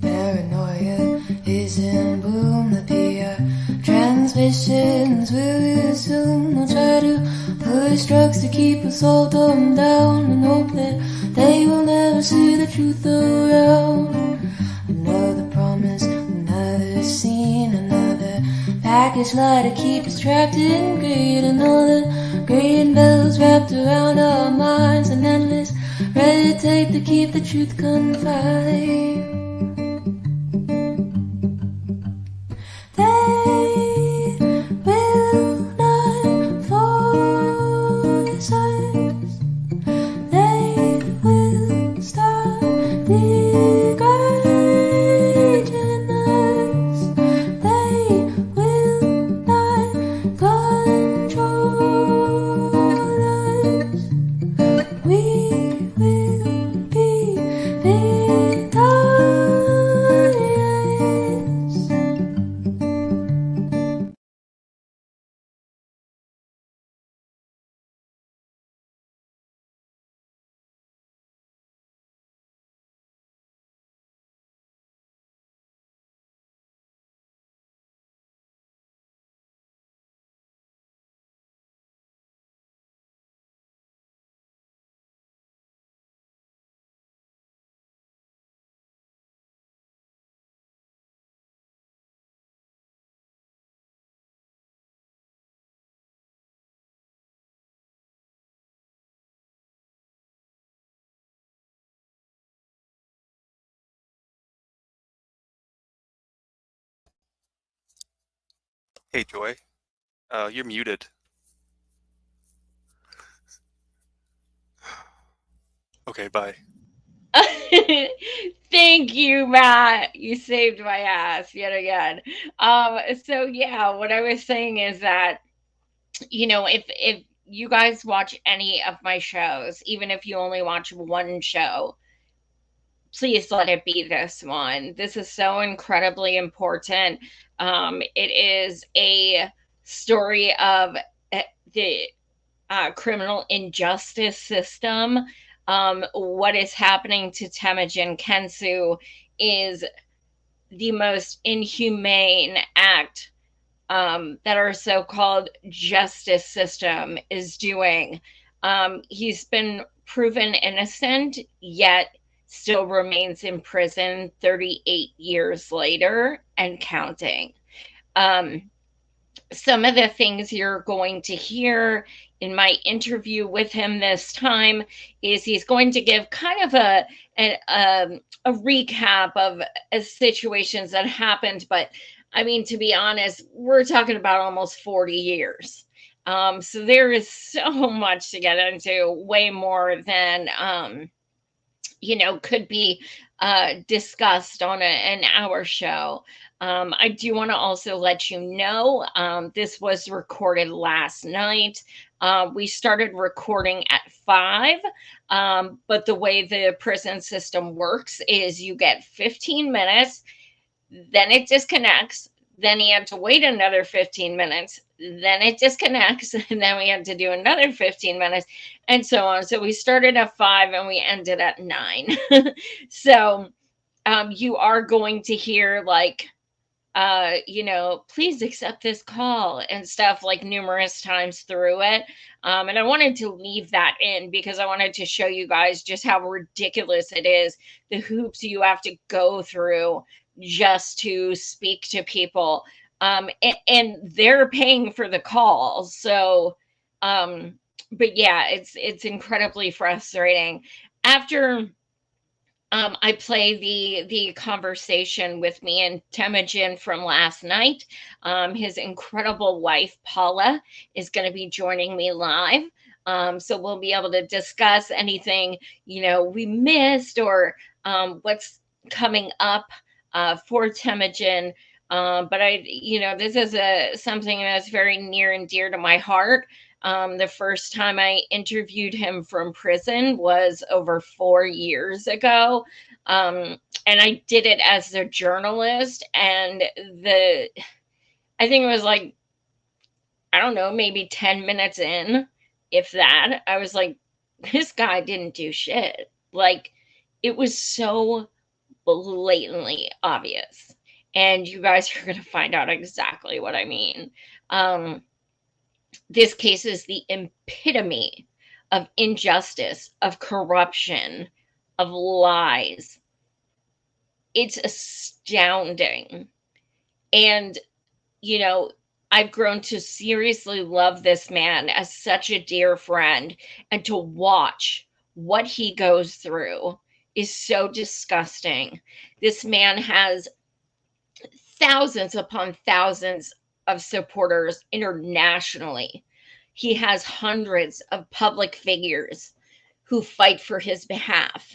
Paranoia is in boom. The PR transmissions will assume they'll try to push drugs to keep us all dumbed down and hope that they will never see the truth around. Another promise, another scene, another package lie to keep us trapped in greed. Another green bells wrapped around our minds, an endless red tape to keep the truth confined. They will not force us. They will stop degrading us. They will not control us. We will be victorious. Hey Joy, you're muted. Okay, bye. Thank you, Matt. You saved my ass yet again. So yeah, what I was saying is that, if you guys watch any of my shows, even if you only watch one show, please let it be this one. This is so incredibly important. It is a story of the criminal injustice system. What is happening to Temujin Kensu is the most inhumane act that our so-called justice system is doing. He's been proven innocent, yet still remains in prison 38 years later and counting. Um, some of the things you're going to hear in my interview with him this time is he's going to give kind of a recap of situations that happened, but I mean, to be honest, we're talking about almost 40 years. So there is so much to get into, way more than could be discussed on an hour show. I do want to also let you know this was recorded last night. We started recording at 5, but the way the prison system works is you get 15 minutes, then it disconnects. Then he had to wait another 15 minutes. Then it disconnects. And then we had to do another 15 minutes and so on. So we started at 5 and we ended at 9. So you are going to hear like, please accept this call and stuff like numerous times through it. And I wanted to leave that in because I wanted to show you guys just how ridiculous it is, the hoops you have to go through just to speak to people. And they're paying for the call. So, but yeah, it's incredibly frustrating. After I play the conversation with me and Temujin from last night. His incredible wife Paula is going to be joining me live, so we'll be able to discuss anything we missed or what's coming up for Temujin. But this is something that's very near and dear to my heart. The first time I interviewed him from prison was over 4 years ago. And I did it as a journalist. And I think it was like, I don't know, maybe 10 minutes in, if that, I was like, This guy didn't do shit. Like, it was so blatantly obvious. And you guys are going to find out exactly what I mean. This case is the epitome of injustice, of corruption, of lies. It's astounding. And, you know, I've grown to seriously love this man as such a dear friend, and to watch what he goes through is so disgusting. This man has thousands upon thousands of supporters internationally. He has hundreds of public figures who fight for his behalf.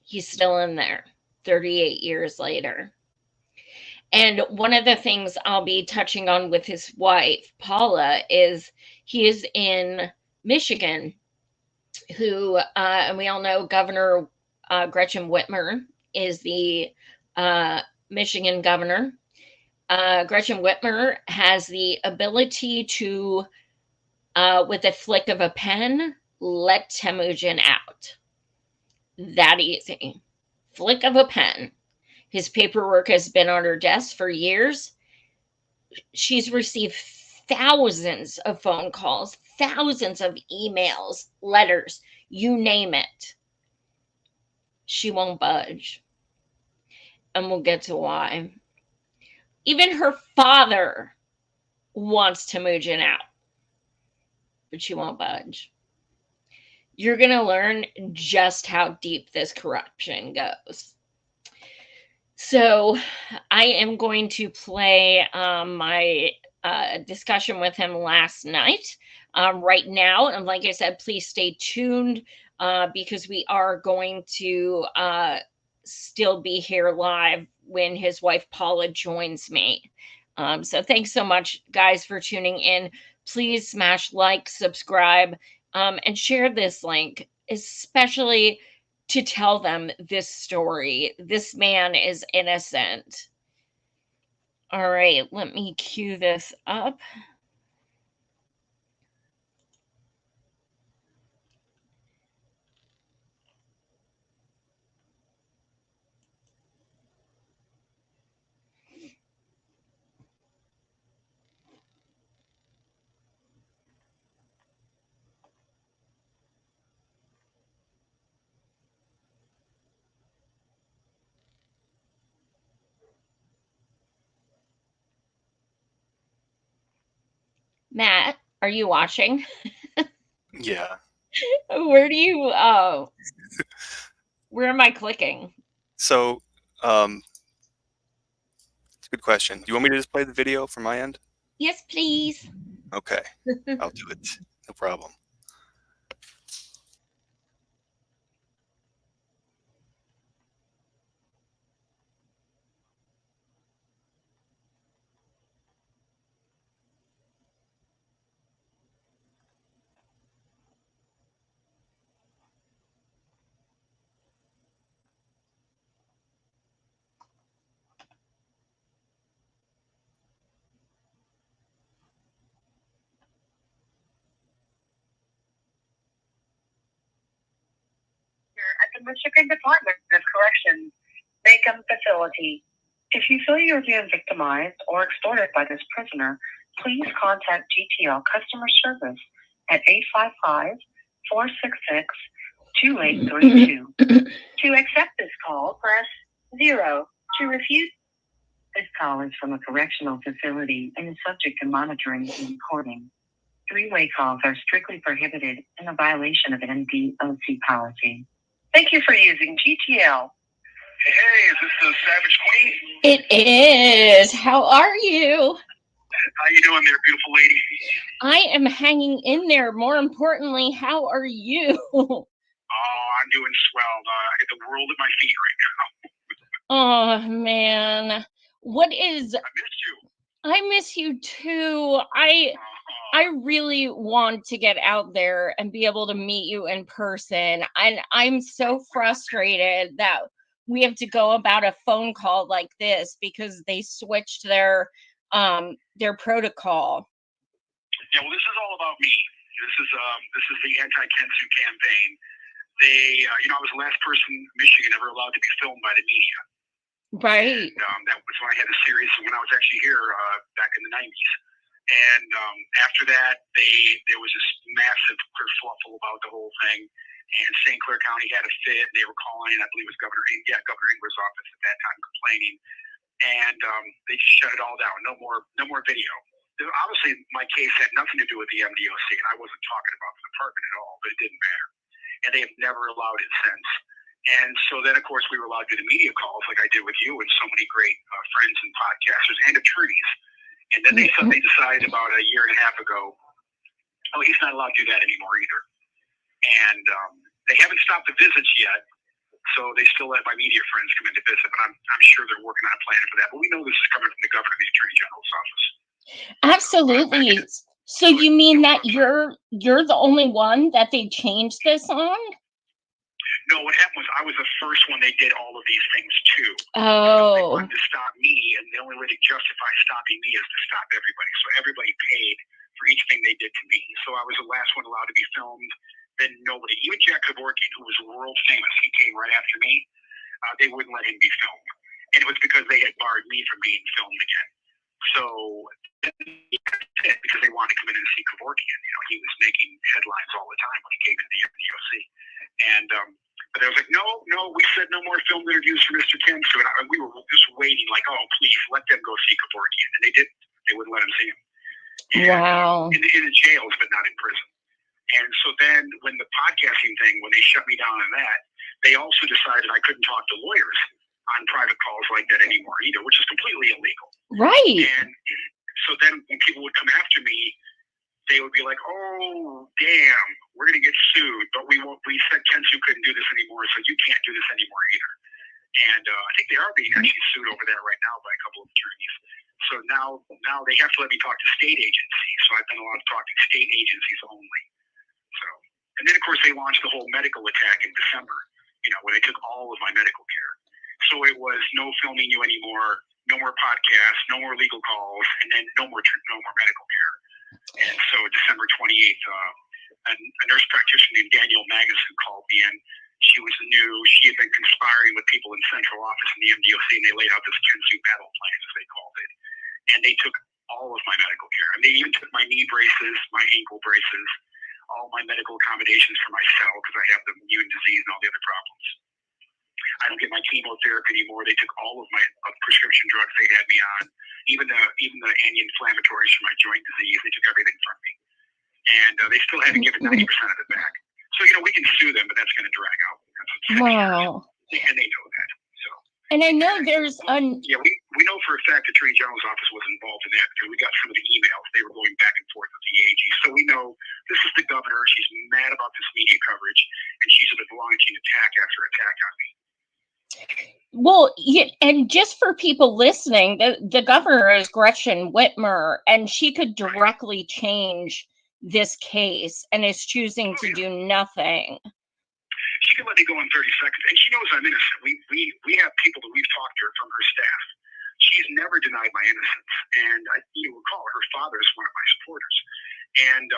He's still in there 38 years later. And one of the things I'll be touching on with his wife, Paula, is he is in Michigan, who, and we all know Governor Gretchen Whitmer is the Michigan governor. Gretchen Whitmer has the ability to, with a flick of a pen, let Temujin out. That easy. Flick of a pen. His paperwork has been on her desk for years. She's received thousands of phone calls, thousands of emails, letters, you name it. She won't budge. And we'll get to why. Even her father wants Temujin out, but she won't budge. You're going to learn just how deep this corruption goes. So I am going to play my discussion with him last night right now. And like I said, please stay tuned because we are going to still be here live when his wife Paula joins me. So thanks so much, guys, for tuning in. Please smash like, subscribe, and share this link, especially to tell them this story. This man is innocent. All right, let me cue this up. Matt, are you watching? Yeah. Where do you where am I clicking? So, it's a good question. Do you want me to just play the video from my end? Yes, please. Okay, I'll do it. No problem. At the Michigan Department of Corrections, Macomb facility. If you feel you're being victimized or extorted by this prisoner, please contact GTL customer service at 855-466-2832. To accept this call, press 0. To refuse, this call is from a correctional facility and is subject to monitoring and recording. Three-way calls are strictly prohibited and a violation of NDOC policy. Thank you for using GTL. Hey, is this the Savage Queen? It is. How are you? How you doing there, beautiful lady? I am hanging in there. More importantly, how are you? Oh, I'm doing swell. I got the world at my feet right now. Oh man. What is I missed you. I miss you too. I really want to get out there and be able to meet you in person. And I'm so frustrated that we have to go about a phone call like this because they switched their protocol. Yeah, well, this is all about me. This is the anti-Kensu campaign. They, I was the last person in Michigan ever allowed to be filmed by the media. Right. And, that was when I had a series when I was actually here back in the 90s. And after that, there was this massive kerfuffle about the whole thing. And St. Clair County had a fit, and they were calling, I believe it was Governor Ingler's office at that time, complaining. And they just shut it all down. No more video. Obviously, my case had nothing to do with the MDOC, and I wasn't talking about the department at all, but it didn't matter. And they have never allowed it since. And so then, of course, we were allowed to do the media calls like I did with you and so many great friends and podcasters and attorneys. And then they suddenly decided about a year and a half ago, oh, he's not allowed to do that anymore either. And they haven't stopped the visits yet, so they still let my media friends come in to visit. But I'm sure they're working on a plan for that. But we know this is coming from the governor and the attorney general's office. Absolutely. So you mean that you're the only one that they changed this on? No, what happened was I was the first one they did all of these things to. Oh. They wanted to stop me, and the only way to justify stopping me is to stop everybody. So everybody paid for each thing they did to me. So I was the last one allowed to be filmed. Then nobody, even Jack Kevorkian, who was world famous, he came right after me. They wouldn't let him be filmed. And it was because they had barred me from being filmed again. So because they wanted to come in and see Kevorkian. He was making headlines all the time when he came into the MDOC. And but they was like, no, we said no more film interviews for Mr. Kensu. And we were just waiting, like, oh, please, let them go see Kevorkian. And they didn't. They wouldn't let him see him. And, wow. In the jails, but not in prison. And so then when the podcasting thing, when they shut me down on that, they also decided I couldn't talk to lawyers on private calls like that anymore either, which is completely illegal. Right. And so then when people would come after me, they would be like, oh, damn, we're going to get sued, but we said Kensu couldn't do this anymore, so you can't do this anymore either. And I think they are being actually sued over that right now by a couple of attorneys. So now they have to let me talk to state agencies. So I've been allowed to talk to state agencies only. So, and then of course they launched the whole medical attack in December, where they took all of my medical care. So it was no filming you anymore, no more podcasts, no more legal calls, and then no more medical care. And so December 28th, a nurse practitioner named Danielle Magnuson called me in. She had been conspiring with people in central office in the MDOC, and they laid out this Kensu battle plan, as they called it. And they took all of my medical care. And they even took my knee braces, my ankle braces, all my medical accommodations for my cell, because I have the immune disease and all the other problems. I don't get my chemotherapy anymore. They took all of my prescription drugs they had me on, even the anti-inflammatories for my joint disease. They took everything from me. And they still haven't given 90% of it back. So, we can sue them, but that's going to drag out. Wow. And they know that. So. And I know there's Yeah, we know for a fact the Attorney General's office was involved in that because we got some of the emails. They were going back and forth with the AG. So we know this is the governor. She's mad about this media coverage, and she's launching attack after attack on me. Well, and just for people listening, the governor is Gretchen Whitmer, and she could directly change this case and is choosing to do nothing. She can let me go in 30 seconds, and she knows I'm innocent. We have people that we've talked to her from her staff. She's never denied my innocence, and you recall her father is one of my supporters, and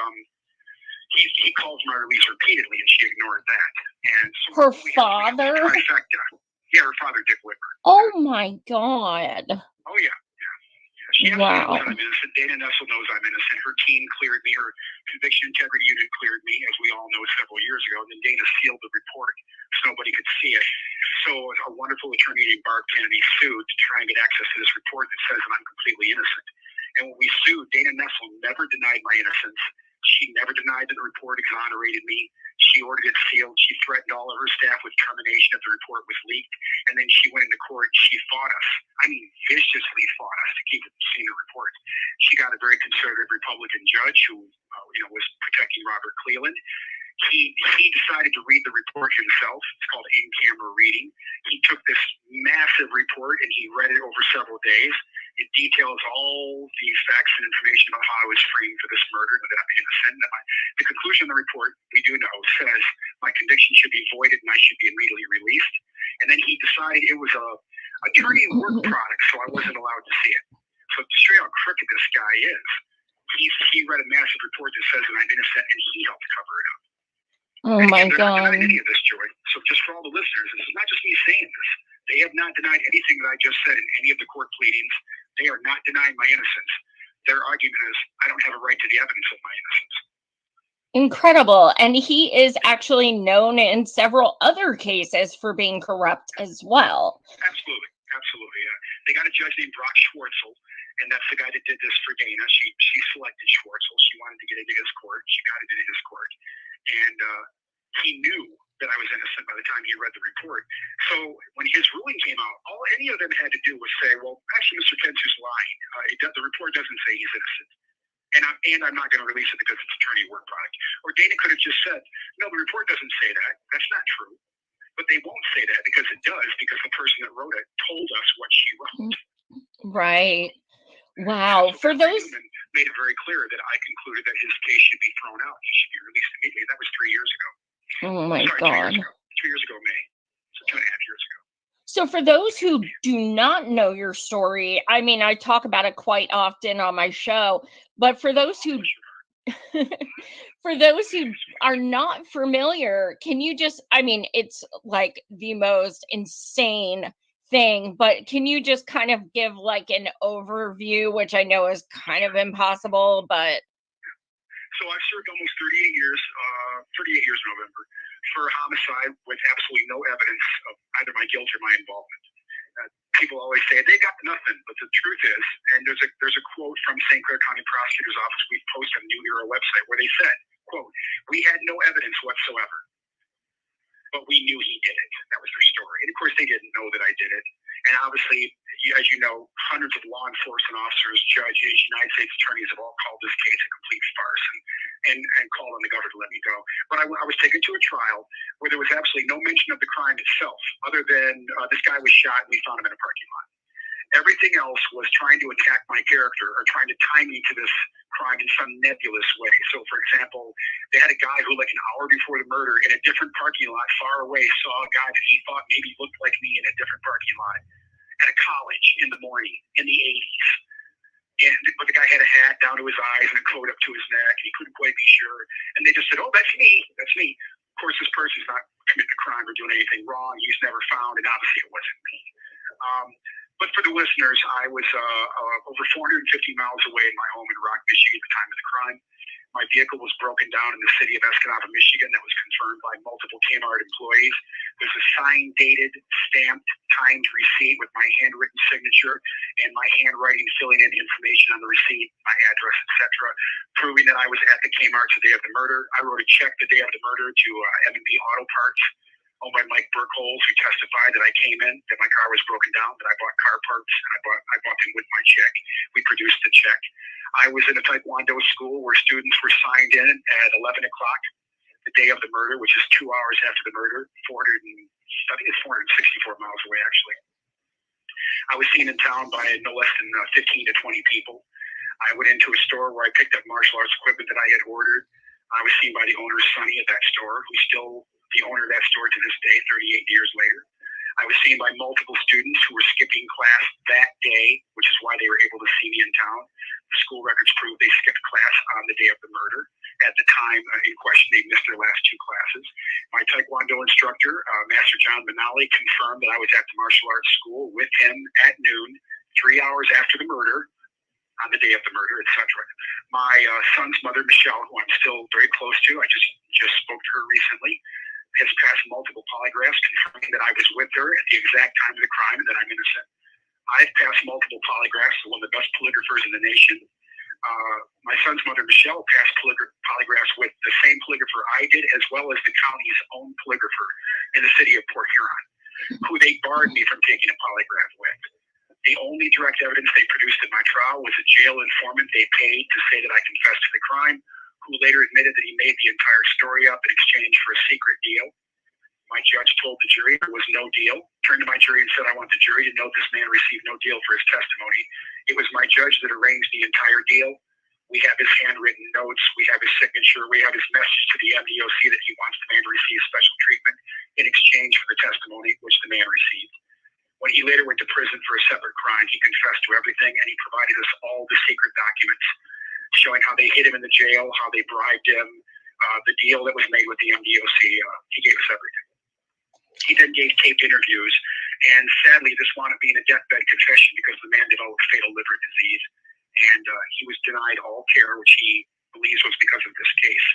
he calls my release repeatedly, and she ignored that. And so her father? Yeah, her father, Dick Whitmer. Oh my God. Oh yeah. She knows I'm innocent. Dana Nessel knows I'm innocent. Her team cleared me. Her conviction integrity unit cleared me, as we all know, several years ago. And then Dana sealed the report so nobody could see it. So a wonderful attorney named Barb Kennedy sued to try and get access to this report that says that I'm completely innocent. And when we sued, Dana Nessel never denied my innocence. She never denied that the report exonerated me. She ordered it sealed. She threatened all of her staff with termination if the report was leaked. And then she went into court and she fought us. I mean, viciously fought us to keep it seeing the report. She got a very conservative Republican judge who, was protecting Robert Cleland. He decided to read the report himself. It's called in-camera reading. He took this massive report and he read it over several days. It details all the facts and information about how I was framed for this murder, that I'm innocent. And the conclusion of the report, we do know, says my conviction should be voided and I should be immediately released. And then he decided it was a attorney work product, so I wasn't allowed to see it. So to show you how crooked this guy is, he read a massive report that says that I'm innocent, and he helped cover it up. Oh And my they're not God. denying any of this, Joy. So just for all the listeners, this is not just me saying this. They have not denied anything that I just said in any of the court pleadings. They are not denying my innocence. Their argument is I don't have a right to the evidence of my innocence. Incredible. And he is actually known in several other cases for being corrupt as well. Absolutely. Absolutely. They got a judge named Brock Schwartzel, and that's the guy that did this for Dana. She selected Schwartzel. She wanted to get into his court. She got into his court. And he knew that I was innocent by the time he read the report. So when his ruling came out, all any of them had to do was say, well, actually, Mr. Kensu's lying. The report doesn't say he's innocent. And I'm not going to release it because it's attorney work product. Or Dana could have just said, no, the report doesn't say that. That's not true. But they won't say that because it does, because the person that wrote it told us what she wrote. Right. Wow. So For those Newman made it very clear that I concluded that his case should be thrown out. He should be released immediately. That was 3 years ago. Oh my Sorry, God. 2 years ago, May. So 2.5 years ago. So for those who do not know your story, I mean, I talk about it quite often on my show, but for those who for those who are not familiar, can you just, I mean, it's like the most insane thing, but can you just kind of give like an overview, which I know is kind of impossible, but. So I've served almost 38 years in November, for homicide with absolutely no evidence of either my guilt or my involvement. People always say they got nothing, but the truth is, and there's a quote from St. Clair County Prosecutor's Office we've posted on New Era website where they said, quote, we had no evidence whatsoever, but we knew he did it. That was their story. And of course, they didn't know that I did it. And obviously, as you know, hundreds of law enforcement officers, judges, United States attorneys have all called this case a complete farce and called on the governor to let me go. But I was taken to a trial where there was absolutely no mention of the crime itself, other than this guy was shot and we found him in a parking lot. Everything else was trying to attack my character or trying to tie me to this crime in some nebulous way. So, for example, they had a guy who, like an hour before the murder, in a different parking lot far away, saw a guy that he thought maybe looked like me in a different parking lot at a college in the morning in the 80s. But the guy had a hat down to his eyes and a coat up to his neck, and he couldn't quite be sure. And they just said, oh, that's me. That's me. Of course, this person's not committing a crime or doing anything wrong. He's never found, and obviously it wasn't me. But for the listeners, I was over 450 miles away in my home in Rock, Michigan at the time of the crime. My vehicle was broken down in the city of Escanaba, Michigan. That was confirmed by multiple Kmart employees. There's a signed, dated, stamped, timed receipt with my handwritten signature and my handwriting filling in the information on the receipt, my address, etc., proving that I was at the Kmart the day of the murder. I wrote a check the day of the murder to M&B Auto Parts, owned by Mike Burkholz, who testified that I came in, that my car was broken down, that I bought car parts, and I bought them with my check. We produced the check. I was in a Taekwondo school where students were signed in at 11 o'clock the day of the murder, which is 2 hours after the murder, 464 miles away, actually. I was seen in town by no less than 15 to 20 people. I went into a store where I picked up martial arts equipment that I had ordered. I was seen by the owner, Sonny, at that store, who's still the owner of that store to this day, 38 years later. I was seen by multiple students who were skipping class that day, which is why they were able to see me in town. The school records prove they skipped class on the day of the murder. At the time in question, they missed their last 2 classes. My Taekwondo instructor, Master John Benali, confirmed that I was at the martial arts school with him at noon, 3 hours after the murder, on the day of the murder, etc. My son's mother, Michelle, who I'm still very close to, I just spoke to her recently, has passed multiple polygraphs confirming that I was with her at the exact time of the crime and that I'm innocent. I've passed multiple polygraphs to one of the best polygraphers in the nation. My son's mother, Michelle, passed polygraphs with the same polygrapher I did, as well as the county's own polygrapher in the city of Port Huron, who they barred me from taking a polygraph with. The only direct evidence they produced in my trial was a jail informant they paid to say that I confessed to the crime, who later admitted that he made the entire story up in exchange for a secret deal. My judge told the jury there was no deal, turned to my jury and said, I want the jury to note this man received no deal for his testimony. It was my judge that arranged the entire deal. We have his handwritten notes, we have his signature, we have his message to the MDOC that he wants the man to receive special treatment in exchange for the testimony which the man received. When he later went to prison for a separate crime, he confessed to everything, and he provided us all the secret documents showing how they hid him in the jail, how they bribed him, the deal that was made with the MDOC. He gave us everything. He then gave taped interviews, and sadly, this wound up being a deathbed confession because the man developed fatal liver disease, and he was denied all care, which he believes was because of this case.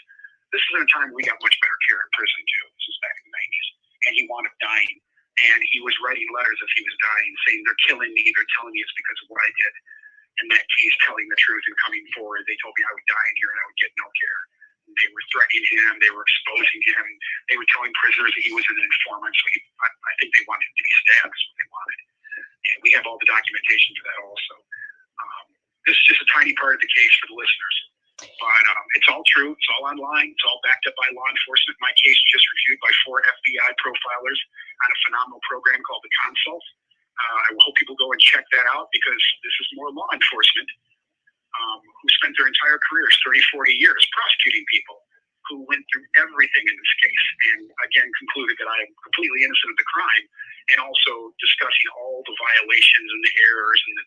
This is in a time we got much better care in prison too. This was back in the 90s, and he wound up dying. And he was writing letters as he was dying, saying, "They're killing me. They're telling me it's because of what I did." In that case, telling the truth and coming forward, they told me I would die in here and I would get no care. They were threatening him. They were exposing him. They were telling prisoners that he was an informant. So I think they wanted him to be stabbed. Is what they wanted. And we have all the documentation for that also. This is just a tiny part of the case for the listeners. But it's all true. It's all online. It's all backed up by law enforcement. My case was just reviewed by 4 FBI profilers on a phenomenal program called The Consult. I hope people go and check that out because this is more law enforcement who spent their entire careers, 30, 40 years, prosecuting people who went through everything in this case and, again, concluded that I am completely innocent of the crime and also discussing all the violations and the errors and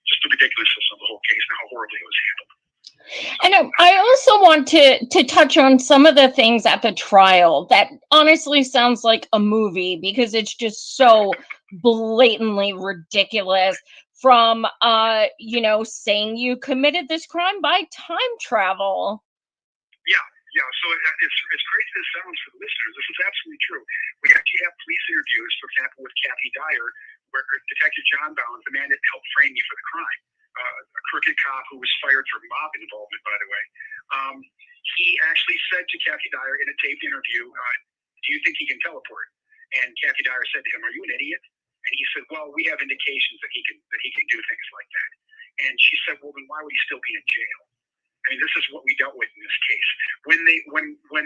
just the ridiculousness of the whole case and how horribly it was handled. And I also want to touch on some of the things at the trial that honestly sounds like a movie because it's just so blatantly ridiculous. From saying you committed this crime by time travel. Yeah. So it's crazy as it sounds for the listeners. This is absolutely true. We actually have police interviews, for example, with Kathy Dyer, where Detective John Bounds, the man that helped frame me for the crime, a crooked cop who was fired for mob involvement, by the way. He actually said to Kathy Dyer in a taped interview, "Do you think he can teleport?" And Kathy Dyer said to him, "Are you an idiot?" And he said, "Well, we have indications that he can do things like that." And she said, "Well, then why would he still be in jail?" I mean, this is what we dealt with in this case. When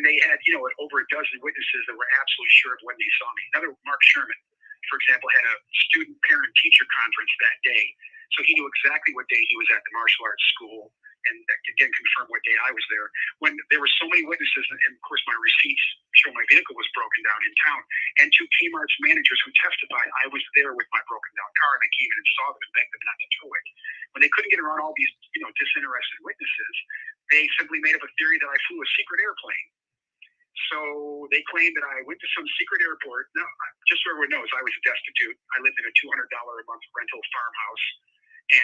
they had over a dozen witnesses that were absolutely sure of when they saw me. Another, Mark Sherman, for example, had a student parent teacher conference that day, so he knew exactly what day he was at the martial arts school, and again confirmed what day I was there. When there were so many witnesses, and of course my receipts show my vehicle was broken down in town, and 2 Kmart's managers who testified I was there with my broken down car, and I came in and saw them and begged them not to tow it. When they couldn't get around all these disinterested witnesses, they simply made up a theory that I flew a secret airplane. So they claimed that I went to some secret airport. No, just so everyone knows, I was destitute. I lived in a $200 a month rental farmhouse,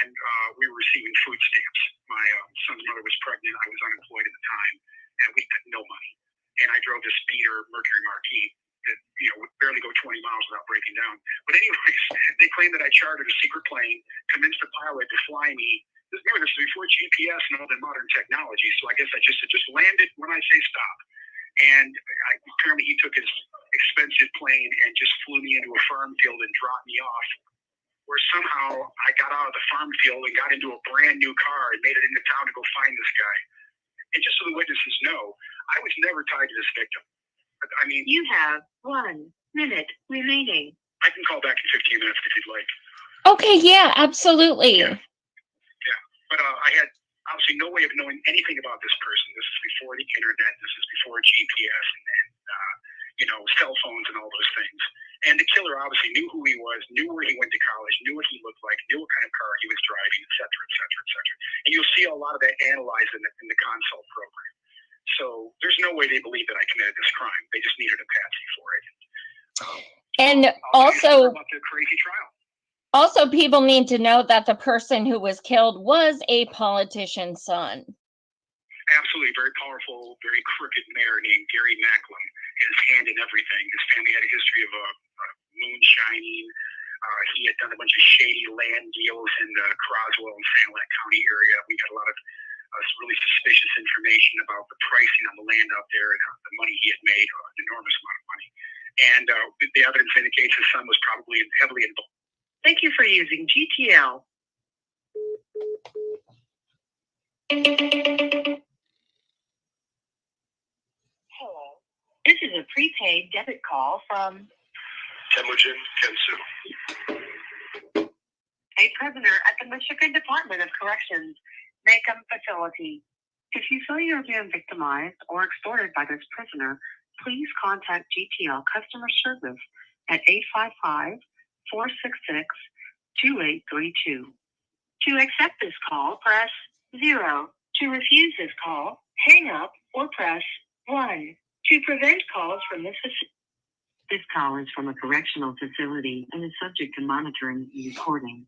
and we were receiving food stamps. My son's mother was pregnant. I was unemployed at the time, and we had no money. And I drove this speeder Mercury Marquis that would barely go 20 miles without breaking down. But anyways, they claimed that I chartered a secret plane, convinced the pilot to fly me. Remember, this was before GPS and all the modern technology, so I guess I just landed when I say stop. And apparently he took his expensive plane and just flew me into a farm field and dropped me off, where somehow I got out of the farm field and got into a brand new car and made it into town to go find this guy. And just so the witnesses know, I was never tied to this victim. I mean, You have 1 minute remaining. I can call back in 15 minutes if you'd like. Okay, yeah, absolutely. Yeah. But I had obviously no way of knowing anything about this person. This is before the internet. This is before GPS and cell phones and all those things. And the killer obviously knew who he was, knew where he went to college, knew what he looked like, knew what kind of car he was driving, et cetera, et cetera, et cetera. And you'll see a lot of that analyzed in the consult program. So there's no way they believe that I committed this crime. They just needed a patsy for it. And also about the crazy trial. Also, people need to know that the person who was killed was a politician's son. Absolutely, very powerful, very crooked mayor named Gary Macklin. Had his hand in everything. His family had a history of moonshining. He had done a bunch of shady land deals in the Croswell and Sanilac County area. We got a lot of really suspicious information about the pricing on the land out there and the money he had made, an enormous amount of money. And the evidence indicates his son was probably heavily involved. Thank you for using GTL. Hello. This is a prepaid debit call from Temujin, Kensu. a prisoner at the Michigan Department of Corrections, Macomb facility. If you feel you are being victimized or extorted by this prisoner, please contact GTL customer service at 855-466-2832. To accept this call, press 0. To refuse this call, hang up or press 1. To prevent calls from this facility. This call is from a correctional facility and is subject to monitoring and recording.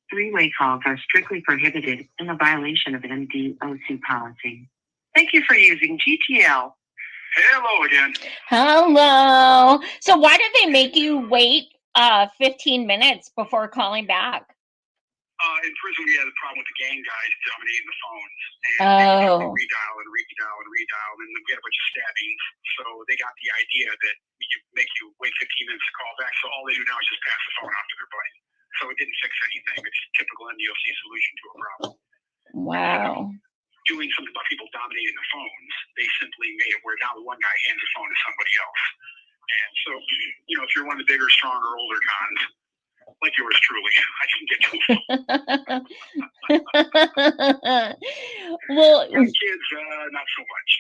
Three-way calls are strictly prohibited in a violation of MDOC policy. Thank you for using GTL. Hello again. Hello. So why did they make you wait 15 minutes before calling back? In prison, we had a problem with the gang guys dominating the phones. And Oh. they redial, and we had a bunch of stabbings. So they got the idea that we could make you wait 15 minutes to call back. So all they do now is just pass the phone off to their buddy. So it didn't fix anything. It's typical MDOC solution to a problem. Wow. Doing something about people dominating the phones, they simply made it where now one guy hands the phone to somebody else. And so, if you're one of the bigger, stronger, older cons, like yours truly, I can get to them. Well, Young kids, not so much.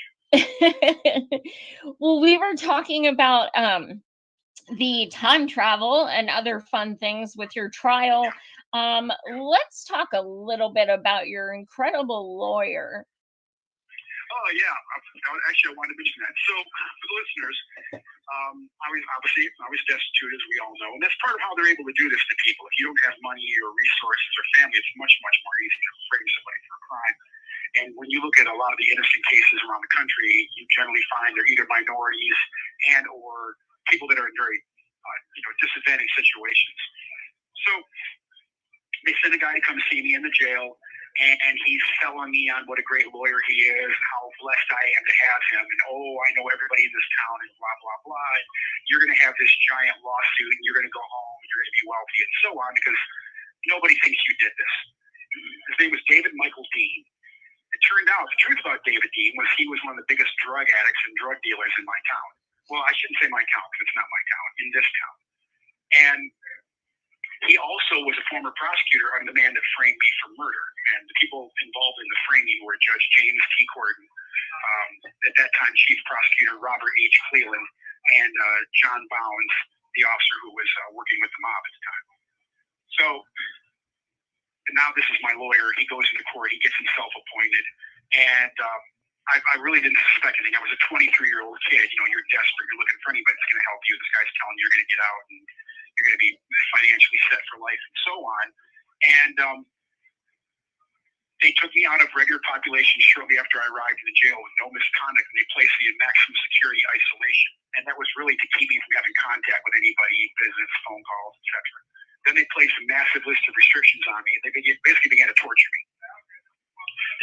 Well, we were talking about the time travel and other fun things with your trial. Let's talk a little bit about your incredible lawyer. Oh, yeah. Actually, I wanted to mention that. So, for the listeners, I was destitute, as we all know, and that's part of how they're able to do this to people. If you don't have money or resources or family, it's much, much more easy to frame somebody for a crime. And when you look at a lot of the innocent cases around the country, you generally find they're either minorities and or people that are in very disadvantaged situations. So they send a guy to come see me in the jail, and he's selling me on what a great lawyer he is and how blessed I am to have him. And, I know everybody in this town and blah, blah, blah. And you're going to have this giant lawsuit, and you're going to go home, and you're going to be wealthy, and so on, because nobody thinks you did this. His name was David Michael Dean. It turned out the truth about David Dean was he was one of the biggest drug addicts and drug dealers in my town. Well, I shouldn't say my town because it's not my town, in this town. And he also was a former prosecutor on the man that framed me for murder. And the people involved in the framing were Judge James T. Corden, at that time Chief Prosecutor Robert H. Cleland, and John Bounds, the officer who was working with the mob at the time. So now this is my lawyer. He goes into court. He gets himself appointed. And I really didn't suspect anything. I was a 23-year-old kid. You're desperate. You're looking for anybody that's going to help you. This guy's telling you you're going to get out and you're going to be financially set for life and so on. And they took me out of regular population shortly after I arrived in the jail with no misconduct, and they placed me in maximum security isolation. And that was really to keep me from having contact with anybody, visits, phone calls, etc. Then they placed a massive list of restrictions on me. They basically began to torture me.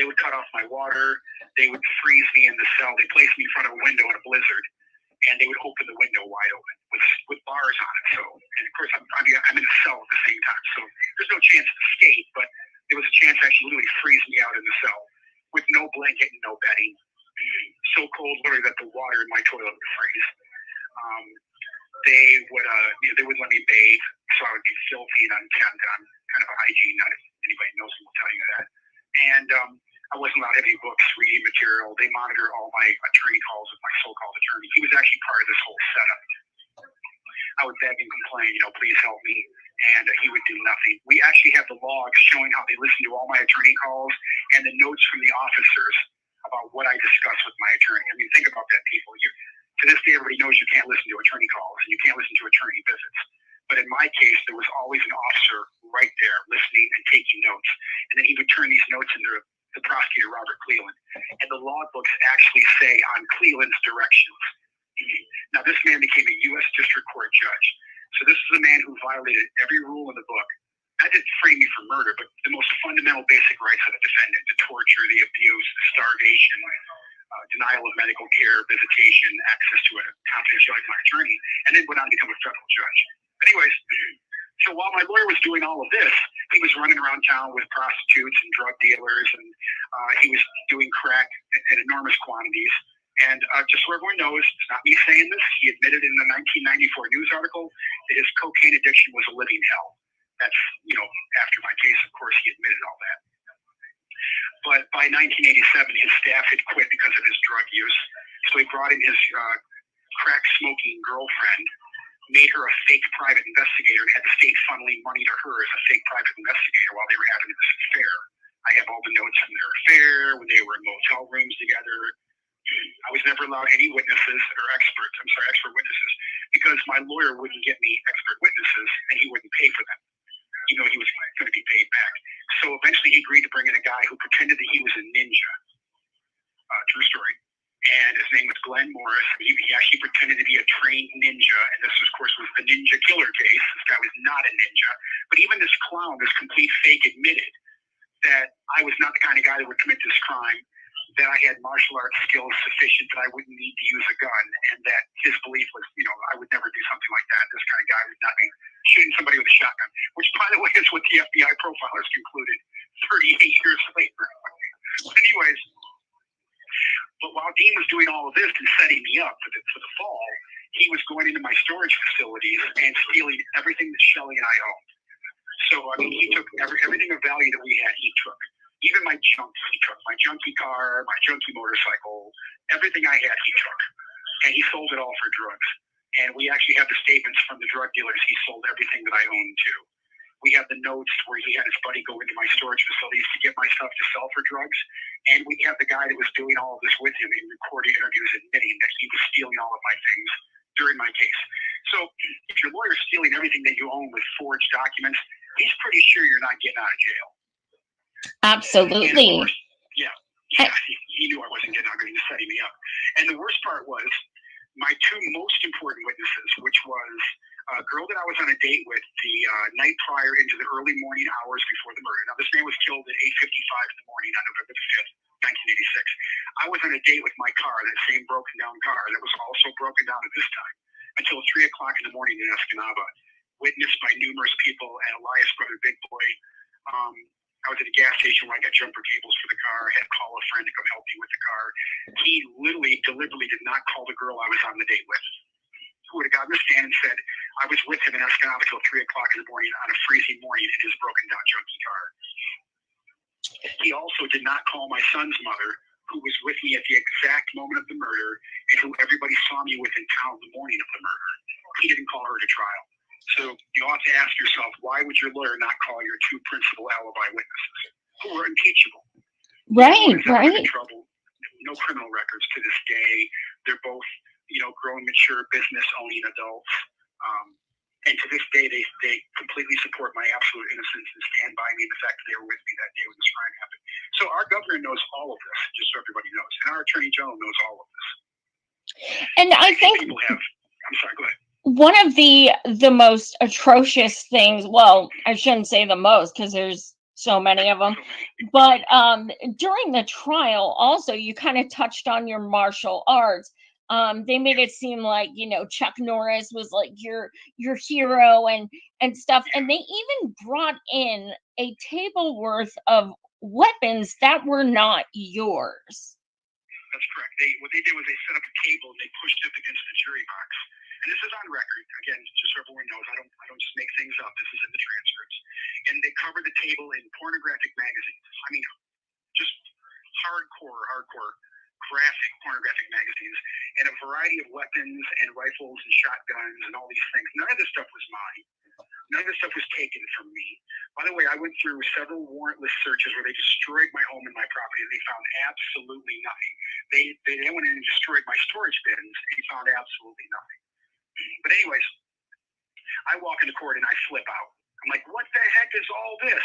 They would cut off my water. They would freeze me in the cell. They placed me in front of a window in a blizzard, and they would open the window wide open with bars on it. So, and of course, I'm in a cell at the same time, so there's no chance to escape. But there was a chance to actually literally freeze me out in the cell with no blanket and no bedding. So cold, literally, that the water in my toilet would freeze. They would let me bathe, so I would be filthy and unkempt. And I'm kind of a hygiene nut. If anybody knows me, will tell you that. And I wasn't allowed to have any books, reading material. They monitor all my attorney calls with my so-called attorney. He was actually part of this whole setup. I would beg and complain, please help me. And he would do nothing. We actually have the logs showing how they listened to all my attorney calls and the notes from the officers about what I discussed with my attorney. I mean, think about that, people. To this day, everybody knows you can't listen to attorney calls and you can't listen to attorney visits. But in my case, there was always an officer right there listening and taking notes. And then he would turn these notes into the prosecutor, Robert Cleland. And the logbooks actually say on Cleland's directions. Now, this man became a U.S. District Court judge. So this is a man who violated every rule in the book. Not just frame me for murder, but the most fundamental basic rights of a defendant: the torture, the abuse, the starvation, denial of medical care, visitation, access to a confidentiality of my attorney, and then went on to become a federal judge. Anyways, so while my lawyer was doing all of this, he was running around town with prostitutes and drug dealers, and he was doing crack in enormous quantities. And just so everyone knows, it's not me saying this, he admitted in the 1994 news article that his cocaine addiction was a living hell. That's, after my case, of course, he admitted all that. But by 1987, his staff had quit because of his drug use. So he brought in his crack-smoking girlfriend, made her a fake private investigator, and had the state funneling money to her as a fake private investigator while they were having this affair I have all the notes from their affair when they were in motel rooms together. I was never allowed any witnesses or expert witnesses, because my lawyer wouldn't get me expert witnesses and he wouldn't pay for them. He was going to be paid back. So eventually he agreed to bring in a guy who pretended that he was a ninja. True story. And his name was Glenn Morris. He actually pretended to be a trained ninja, and this, of course, was the ninja killer case. This guy was not a ninja. But even this clown, this complete fake, admitted that I was not the kind of guy that would commit this crime, that I had martial arts skills sufficient that I wouldn't need to use a gun, and that his belief was, I would never do something like that. This kind of guy would not be shooting somebody with a shotgun, which, by the way, is what the FBI profilers concluded 38 years later. But anyways, but while Dean was doing all of this and setting me up for the fall, he was going into my storage facilities and stealing everything that Shelley and I owned. So, he took everything of value that we had, he took. Even my junk, he took. My junky car, my junky motorcycle, everything I had, he took. And he sold it all for drugs. And we actually have the statements from the drug dealers he sold everything that I owned to. We have the notes where he had his buddy go into my storage facilities to get my stuff to sell for drugs. And we have the guy that was doing all of this with him in recording interviews admitting that he was stealing all of my things during my case. So if your lawyer's stealing everything that you own with forged documents, he's pretty sure you're not getting out of jail. Absolutely. And of course, he knew I wasn't getting out, because he was setting me up. And the worst part was my two most important witnesses, which was a girl that I was on a date with the night prior into the early morning hours before the murder. Now, this man was killed at 8:55 in the morning on November the 5th, 1986. I was on a date with my car, that same broken down car that was also broken down at this time, until 3 o'clock in the morning in Escanaba, witnessed by numerous people and Elias' brother, Big Boy. I was at a gas station where I got jumper cables for the car. I had to call a friend to come help me with the car. He literally, deliberately did not call the girl I was on the date with, who would have gotten the stand and said, I was with him in Escanaba till 3 o'clock in the morning on a freezing morning in his broken down junky car. He also did not call my son's mother, who was with me at the exact moment of the murder and who everybody saw me with in town the morning of the murder. He didn't call her to trial. So you ought to ask yourself, why would your lawyer not call your two principal alibi witnesses, who were impeachable? Right. In trouble. No criminal records to this day. They're both, grown, mature, business-owning adults. And to this day, they completely support my absolute innocence and stand by me in the fact that they were with me that day when this crime happened. So our governor knows all of this, just so everybody knows. And our attorney general knows all of this. And I think people have. I'm sorry, go ahead. One of the most atrocious things, well, I shouldn't say the most because there's so many of them, but during the trial also, you kind of touched on your martial arts. They made it seem like, Chuck Norris was like your hero and stuff. And they even brought in a table worth of weapons that were not yours. That's correct. What they did was they set up a table and they pushed it up against the jury box. And this is on record. Again, just so everyone knows, I don't just make things up. This is in the transcripts. And they covered the table in pornographic magazines. Just hardcore graphic pornographic magazines, and a variety of weapons and rifles and shotguns and all these things. None of this stuff was mine. None of this stuff was taken from me. By the way, I went through several warrantless searches where they destroyed my home and my property, and they found absolutely nothing. They went in and destroyed my storage bins, and they found absolutely nothing. But anyways, I walk into court and I flip out. I'm like, what the heck is all this?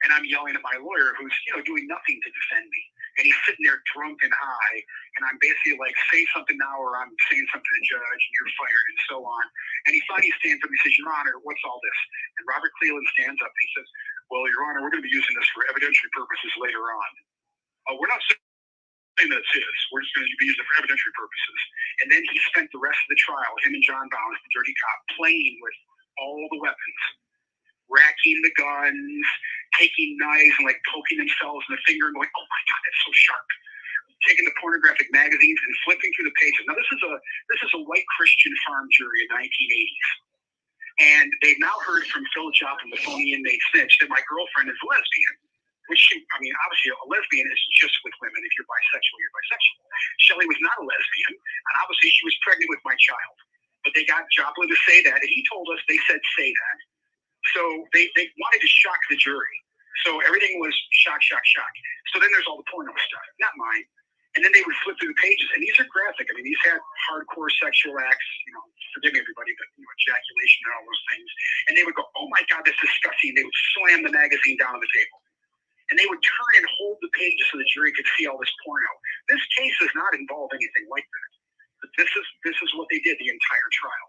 And I'm yelling at my lawyer, who's doing nothing to defend me. And he's sitting there drunk and high, and I'm basically like, say something now, or I'm saying something to the judge, and you're fired, and so on. And he finally stands up and he says, Your Honor, what's all this? And Robert Cleland stands up and he says, well, Your Honor, we're going to be using this for evidentiary purposes later on. We're not saying that it's his. We're just going to be using it for evidentiary purposes. And then he spent the rest of the trial, him and John Bounds, the dirty cop, playing with all the weapons, racking the guns, taking knives and like poking themselves in the finger and going, oh my God, that's so sharp. Taking the pornographic magazines and flipping through the pages. Now this is a white Christian farm jury in the 1980s. And they've now heard from Phil Joplin, the phony inmate snitch, that my girlfriend is a lesbian. Which obviously a lesbian is just with women. If you're bisexual, you're bisexual. Shelley was not a lesbian, and obviously she was pregnant with my child. But they got Joplin to say that, and he told us they said say that. So they wanted to shock the jury. So everything was shock, shock, shock. So then there's all the porno stuff, not mine. And then they would flip through the pages, and these are graphic. I mean, these had hardcore sexual acts, forgive me, everybody, but ejaculation and all those things. And they would go, oh my God, that's disgusting. They would slam the magazine down on the table. And they would turn and hold the pages so the jury could see all this porno. This case does not involve anything like that. But this is what they did the entire trial.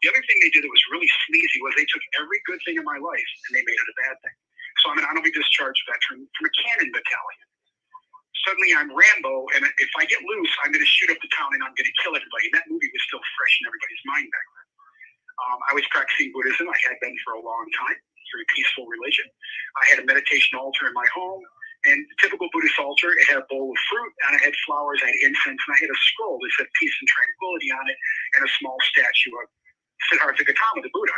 The other thing they did that was really sleazy was they took every good thing in my life and they made it a bad thing. So I'm an honorably discharged veteran from a cannon battalion. Suddenly I'm Rambo, and if I get loose, I'm going to shoot up the town and I'm going to kill everybody. And that movie was still fresh in everybody's mind back then. I was practicing Buddhism. I had been for a long time. Very peaceful religion. I had a meditation altar in my home, and the typical Buddhist altar, it had a bowl of fruit, and I had flowers, I had incense, and I had a scroll that said peace and tranquility on it, and a small statue of Siddhartha Gautama, the Buddha.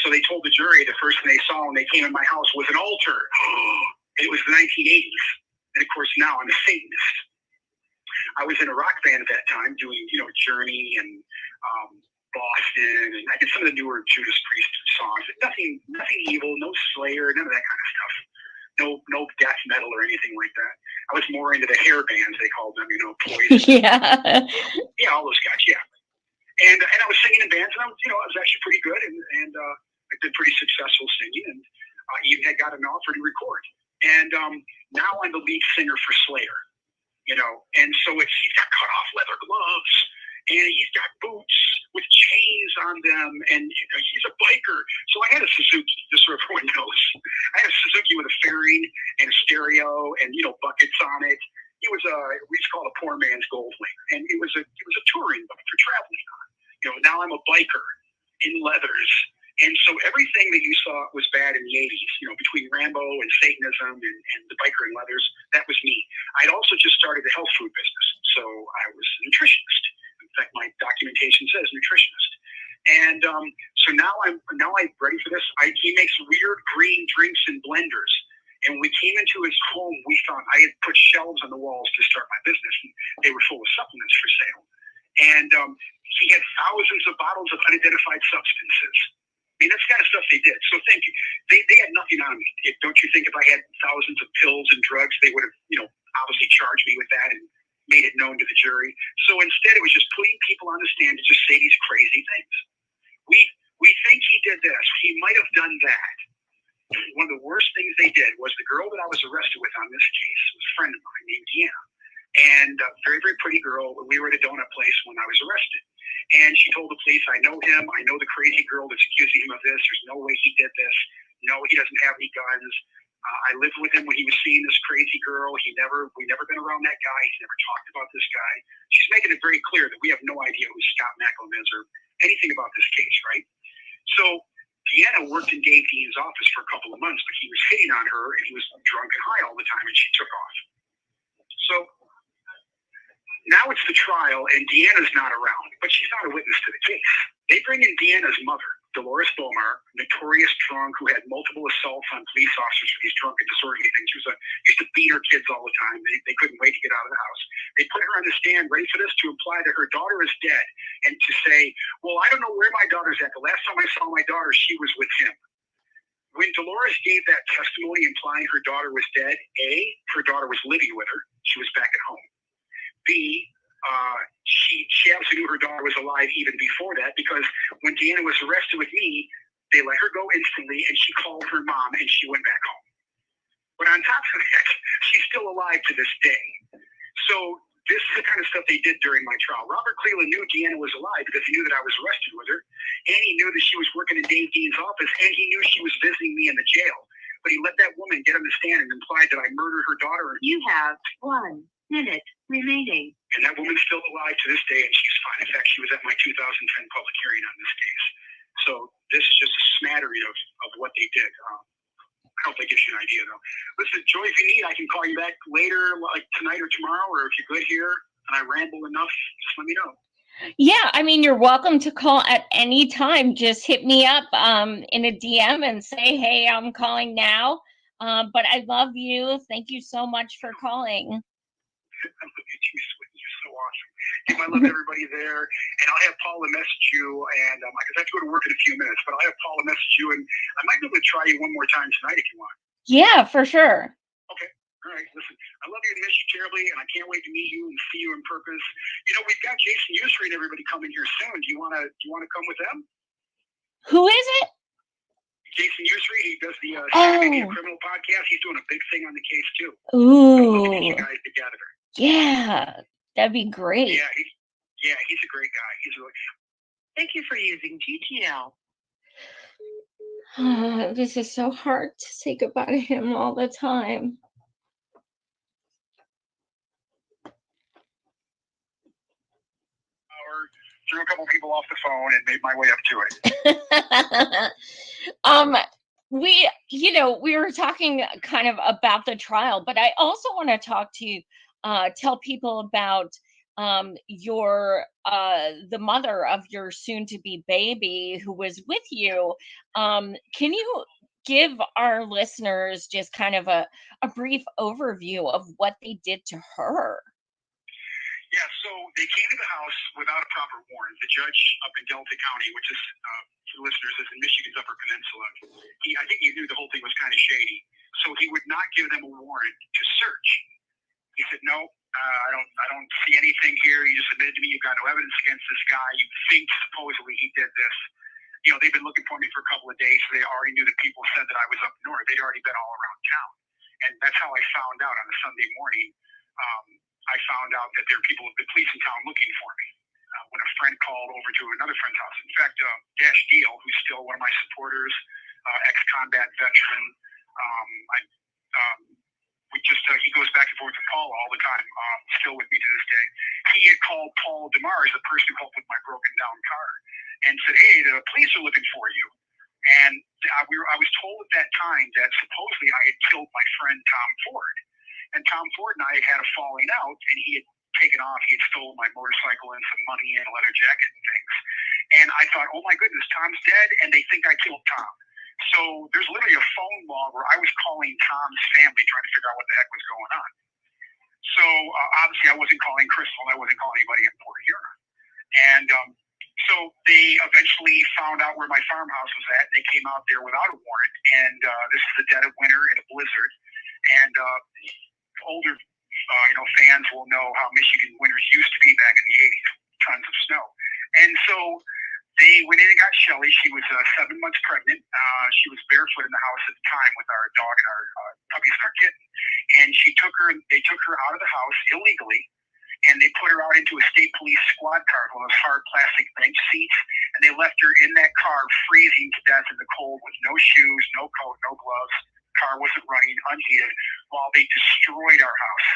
So they told the jury the first thing they saw when they came in my house was an altar. It was the 1980s. And of course, now I'm a Satanist. I was in a rock band at that time doing, Journey and Boston, and I did some of the newer Judas Priest songs. Nothing evil, no Slayer, none of that kind of stuff. No death metal or anything like that. I was more into the hair bands, they called them, Poison. Yeah. Yeah, all those guys, yeah. And I was singing in bands, and I was actually pretty good, and I did pretty successful singing, and even had got an offer to record. And now I'm the lead singer for Slayer, and so he's got cut off leather gloves, and he's got boots with chains on them, and he's a biker. So I had a Suzuki, just so everyone knows. I had a Suzuki with a fairing and a stereo and buckets on it. It was we used to call it a poor man's Goldwing, and it was a touring boat for traveling on. Now I'm a biker in leathers. And so everything that you saw was bad in the 80s, between Rambo and Satanism and the biker and leathers, that was me. I'd also just started the health food business, so I was a nutritionist. In fact, my documentation says nutritionist. And so now I'm ready for this. He makes weird green drinks and blenders. And when we came into his home, we found I had put shelves on the walls to start my business, and they were full of supplements for sale. And he had thousands of bottles of unidentified substances. I mean, that's the kind of stuff they did. So thank you. They had nothing on me. Don't you think if I had thousands of pills and drugs, they would have, obviously charged me with that and made it known to the jury? So instead, it was just putting people on the stand to just say these crazy things. We think he did this. He might have done that. One of the worst things they did was the girl that I was arrested with on this case was a friend of mine named Deanna. And a very, very pretty girl. We were at a donut place when I was arrested. And she told the police, I know him. I know the crazy girl that's accusing him of this. There's no way he did this. No, he doesn't have any guns. I lived with him when he was seeing this crazy girl. We never been around that guy. He's never talked about this guy. She's making it very clear that we have no idea who Scott Macklin is or anything about this case, right? So Deanna worked in Dave Dean's office for a couple of months, but he was hitting on her, and he was drunk and high all the time, and she took off. So now it's the trial, and Deanna's not around, but she's not a witness to the case. They bring in Deanna's mother, Dolores Bomar, notorious drunk who had multiple assaults on police officers for these drunk and disorderly things. She used to beat her kids all the time. They couldn't wait to get out of the house. They put her on the stand, ready for this, to imply that her daughter is dead, and to say, well, I don't know where my daughter's at. The last time I saw my daughter, she was with him. When Dolores gave that testimony implying her daughter was dead, A, her daughter was living with her. She was back at home. B, she absolutely knew her daughter was alive even before that, because when Deanna was arrested with me, they let her go instantly, and she called her mom, and she went back home. But on top of that, she's still alive to this day. So this is the kind of stuff they did during my trial. Robert Cleveland knew Deanna was alive because he knew that I was arrested with her, and he knew that she was working in Dave Dean's office, and he knew she was visiting me in the jail. But he let that woman get on the stand and implied that I murdered her daughter. You have 1 minute remaining. And that woman's still alive to this day, and she's fine. In fact, she was at my 2010 public hearing on this case. So this is just a smattering of what they did. I hope that gives you an idea, though. Listen, Joy, if you need, I can call you back later, like tonight or tomorrow, or if you're good here and I ramble enough, just let me know. Yeah, I mean, you're welcome to call at any time. Just hit me up in a DM and say, hey, I'm calling now. But I love you. Thank you so much for calling. I love you too, sweetie. You're so awesome. Give my love to everybody there. And I'll have Paula message you. And because I have to go to work in a few minutes, but I'll have Paula message you. And I might be able to try you one more time tonight if you want. Yeah, for sure. Okay. All right. Listen, I love you and miss you terribly, and I can't wait to meet you and see you in purpose. You know, we've got Jason Usry and everybody coming here soon. Do you wanna come with them? Who is it? Jason Usry, he does the Maybe a Criminal podcast. He's doing a big thing on the case too. Ooh. Get you guys together. Yeah, that'd be great. Yeah, he's a great guy. He's really. Thank you for using GTL. This is so hard to say goodbye to him all the time. Threw a couple people off the phone and made my way up to it. We were talking kind of about the trial, but I also want to talk to you, tell people about the mother of your soon-to-be baby who was with you. Can you give our listeners just kind of a brief overview of what they did to her? Yeah, so they came to the house without a proper warrant. The judge up in Delta County, which is, for listeners, is in Michigan's Upper Peninsula, I think he knew the whole thing was kind of shady. So he would not give them a warrant to search. He said, no, I don't see anything here. You just admitted to me you've got no evidence against this guy. You think supposedly he did this. You know, they've been looking for me for a couple of days, so they already knew that people said that I was up north. They'd already been all around town. And that's how I found out on a Sunday morning. I found out that there are people, the police in town looking for me. When a friend called over to another friend's house. In fact, Dash Deal, who's still one of my supporters, ex-combat veteran, he goes back and forth with Paul all the time, still with me to this day. He had called Paul DeMars, the person who helped with my broken down car, and said, hey, the police are looking for you. And I was told at that time that supposedly I had killed my friend Tom Ford. And Tom Ford and I had a falling out, and he had taken off. He had stolen my motorcycle and some money and a leather jacket and things. And I thought, oh my goodness, Tom's dead, and they think I killed Tom. So there's literally a phone log where I was calling Tom's family trying to figure out what the heck was going on. So obviously I wasn't calling Crystal, and I wasn't calling anybody in Port Huron. And so they eventually found out where my farmhouse was at, and they came out there without a warrant. And this is the dead of winter in a blizzard. And older fans will know how Michigan winters used to be back in the 80s, tons of snow. And so they went in and got Shelly. She was 7 months pregnant. She was barefoot in the house at the time with our dog and our puppies and our kitten. And they took her out of the house illegally, and they put her out into a state police squad car with those hard plastic bench seats, and they left her in that car freezing to death in the cold with no shoes, no coat, no gloves. Car wasn't running, unheated, while they destroyed our house.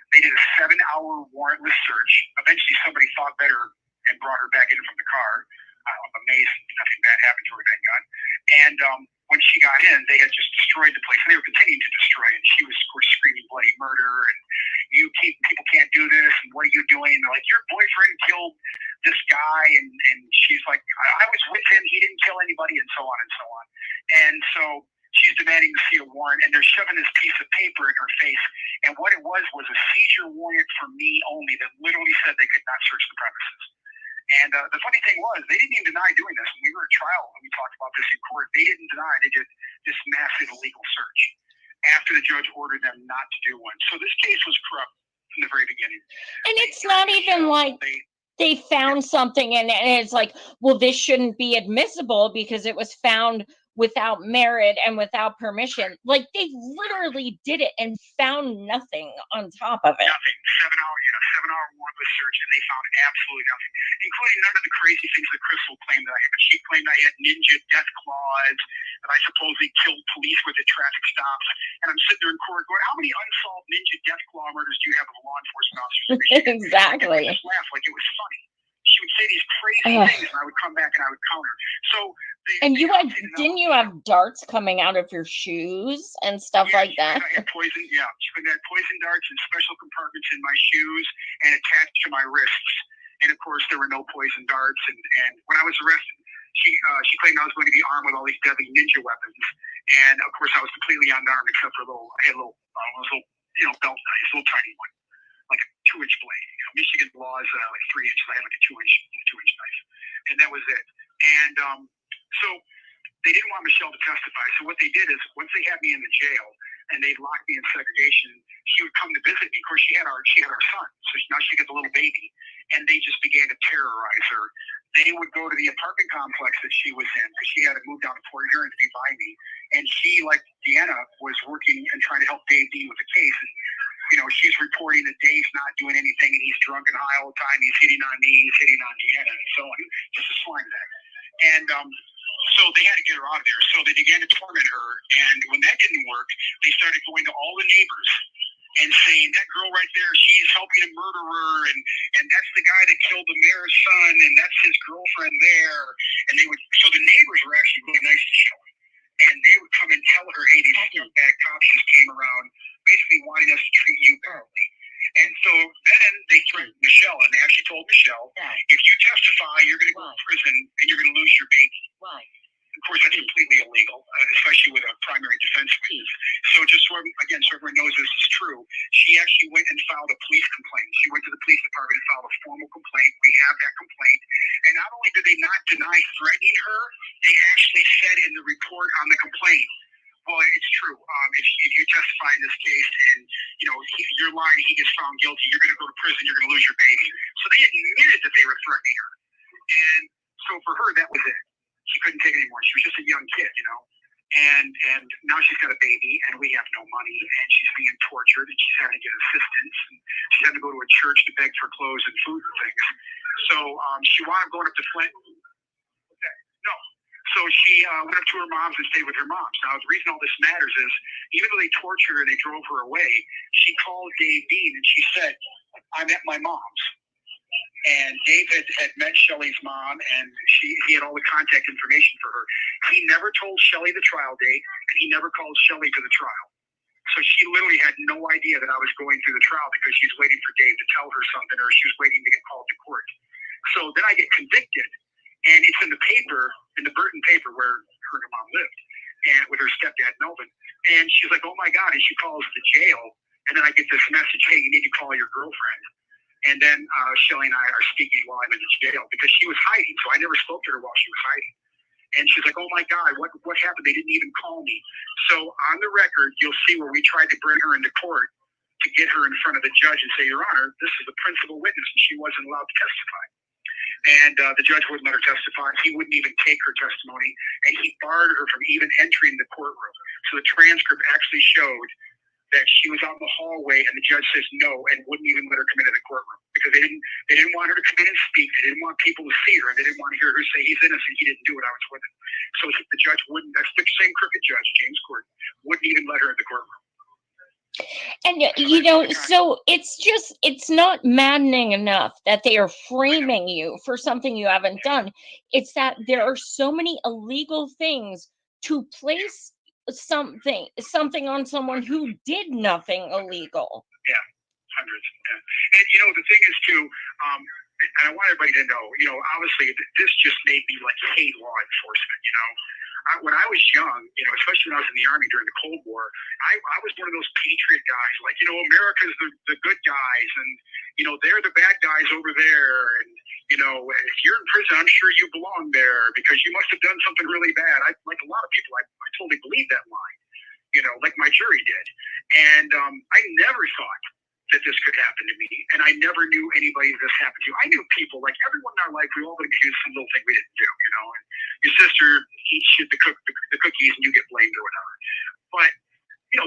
They did a 7-hour warrantless search. Eventually somebody thought better and brought her back in from the car. I'm amazed nothing bad happened to her, thank God. And when she got in, they had just destroyed the place, and they were continuing to destroy it. And she was, of course, screaming bloody murder, and people can't do this, and what are you doing? And they're like, your boyfriend killed this guy, and she's like, I was with him, he didn't kill anybody, and so on and so on. And so she's demanding to see a warrant, and they're shoving this piece of paper in her face. And what it was a seizure warrant for me only that literally said they could not search the premises. And the funny thing was, they didn't even deny doing this. When we were at trial and we talked about this in court, they didn't deny they did this massive illegal search after the judge ordered them not to do one. So this case was corrupt from the very beginning. And it's not even like they found something and it's like, well, this shouldn't be admissible because it was found without merit and without permission. Like, they literally did it and found nothing on top of it. Nothing. 7-hour warrantless search, and they found absolutely nothing, including none of the crazy things that Crystal claimed that I had. She claimed I had ninja death claws, that I supposedly killed police with at traffic stops. And I'm sitting there in court going, how many unsolved ninja death claw murders do you have of law enforcement officers in Michigan? Exactly. And I just laugh like it was funny. She would say these crazy things, and I would come back and I would counter. So didn't you have darts coming out of your shoes and stuff like that? I had poison. Yeah, she had poison darts in special compartments in my shoes and attached to my wrists. And of course, there were no poison darts. And when I was arrested, she claimed I was going to be armed with all these deadly ninja weapons. And of course, I was completely unarmed except for I had a little belt knife, a little tiny one, like a 2-inch blade. Michigan law is like 3 inches. I had like a 2-inch knife, and that was it. And so they didn't want Michelle to testify. So what they did is, once they had me in the jail and they locked me in segregation, she would come to visit me. Of course, she had our son, so now she got the little baby, and they just began to terrorize her. They would go to the apartment complex that she was in, because she had to move down to Port Huron to be by me, and she, like Deanna, was working and trying to help Dave Dean with the case. And, she's reporting that Dave's not doing anything, and he's drunk and high all the time. He's hitting on me, he's hitting on Deanna, and so on. Just a slime bag. And so they had to get her out of there. So they began to torment her. And when that didn't work, they started going to all the neighbors and saying, that girl right there, she's helping a murderer, and that's the guy that killed the mayor's son, and that's his girlfriend there. And so the neighbors were actually really nice to Shelley. And they would come and tell her, hey, these scumbag cops just came around, basically wanting us to treat you badly. And so then they threatened Michelle, and they actually told Michelle, if you testify, you're going to go to prison, and you're going to lose your baby. Why? Of course, that's completely illegal, especially with a primary defense witness. So just so everyone knows this is true, she actually went and filed a police complaint. She went to the police department and filed a formal complaint. We have that complaint. And not only did they not deny threatening her, they actually said in the report on the complaint, well, it's true. If you testify in this case and, you're lying, he gets found guilty, you're going to go to prison, you're going to lose your baby. So they admitted that they were threatening her. And so for her, that was it. She couldn't take it anymore. She was just a young kid, and now she's got a baby, and we have no money, and she's being tortured, and she's having to get assistance, and she's having to go to a church to beg for clothes and food and things. So she wound up going up to Flint. Okay. No. So she went up to her mom's and stayed with her mom's. Now, the reason all this matters is, even though they tortured her and they drove her away, she called Dave Dean, and she said, I'm at my mom's. And Dave had met Shelley's mom, and he had all the contact information for her. He never told Shelley the trial date, and he never called Shelley to the trial. So she literally had no idea that I was going through the trial, because she's waiting for Dave to tell her something, or she was waiting to get called to court. So then I get convicted, and it's in the paper, in the Burton paper where her and her mom lived, and with her stepdad Melvin. And she's like, oh my God, and she calls the jail, and then I get this message, hey, you need to call your girlfriend. And then Shelley and I are speaking while I'm in the jail, because she was hiding, so I never spoke to her while she was hiding. And she's like, oh my God, what happened? They didn't even call me. So on the record, you'll see where we tried to bring her into court to get her in front of the judge and say, Your Honor, this is the principal witness, and she wasn't allowed to testify. And the judge wouldn't let her testify. He wouldn't even take her testimony, and he barred her from even entering the courtroom. So the transcript actually showed that she was out in the hallway, and the judge says no, and wouldn't even let her come into the courtroom, because they didn't want her to come in and speak. They didn't want people to see her, and they didn't want to hear her say he's innocent, he didn't do it, I was with him. So the judge wouldn't. That's the same crooked judge, James Court, wouldn't even let her in the courtroom. And so it's not maddening enough that they are framing you for something you haven't done. It's that there are so many illegal things to place something on someone who did nothing illegal. Yeah, hundreds. Yeah. And the thing is too, and I want everybody to know, obviously this just made me hate law enforcement. When I was young, especially when I was in the Army during the Cold War, I was one of those patriot guys, America's the good guys, and they're the bad guys over there, and if you're in prison, I'm sure you belong there because you must have done something really bad. Like a lot of people, I totally believe that line, like my jury did, and I never thought that this could happen to me, and I never knew anybody this happened to. I knew people, like everyone in our life, we all got accused of some little thing we didn't do, and your sister eats shit the cookies and you get blamed or whatever. But,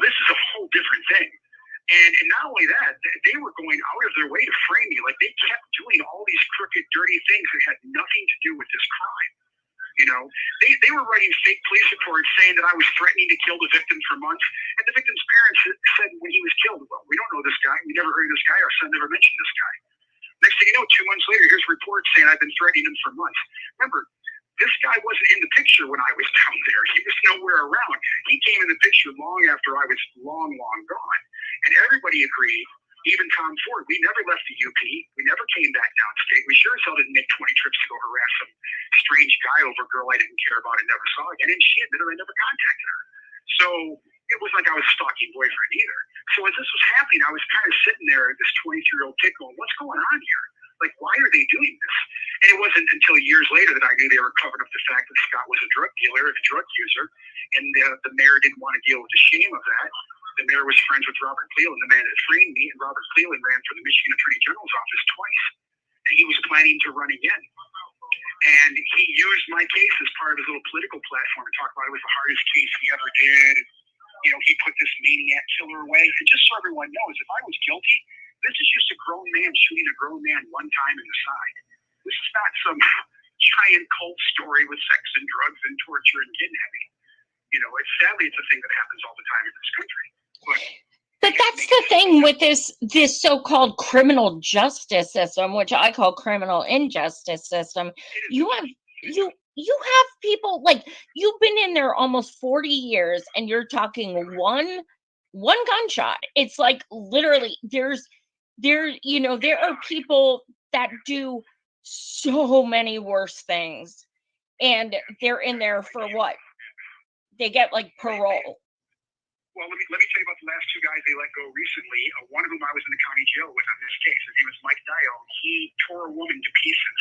this is a whole different thing. And not only that, they were going out of their way to frame me. Like, they kept doing all these crooked, dirty things that had nothing to do with this crime. They were writing fake police reports saying that I was threatening to kill the victim for months. And the victim's parents said when he was killed, well, we don't know this guy. We never heard of this guy. Our son never mentioned this guy. Next thing you know, 2 months later, here's reports saying I've been threatening him for months. Remember, this guy wasn't in the picture when I was down there. He was nowhere around. He came in the picture long after I was long, long gone. And everybody agreed, even Tom Ford, we never left the UP. We never came back downstate. We sure as hell didn't make 20 trips to go harass some strange guy over a girl I didn't care about and never saw again. And she admitted I never contacted her. So it was like I was a stalking boyfriend either. So as this was happening, I was kind of sitting there, this 22-year-old kid going, what's going on here? Like, why are they doing this? And it wasn't until years later that I knew they were covering up the fact that Scott was a drug dealer and a drug user, and the mayor didn't want to deal with the shame of that. The mayor was friends with Robert Cleland, the man that framed me, and Robert Cleland ran for the Michigan Attorney General's office twice, and he was planning to run again. And he used my case as part of his little political platform and talked about it was the hardest case he ever did. You know, he put this maniac killer away. And just so everyone knows, if I was guilty, this is just a grown man shooting a grown man one time in the side. This is not some giant cult story with sex and drugs and torture and kidnapping. You know, sadly, it's a thing that happens all the time in this country. But that's the thing with this so-called criminal justice system, which I call criminal injustice system. You have people like, you've been in there almost 40 years and you're talking one gunshot. It's like literally there are people that do so many worse things, and they're in there for what? They get like parole. Well, let me tell you about the last two guys they let go recently. One of whom I was in the county jail with on this case. His name was Mike Dial. He tore a woman to pieces.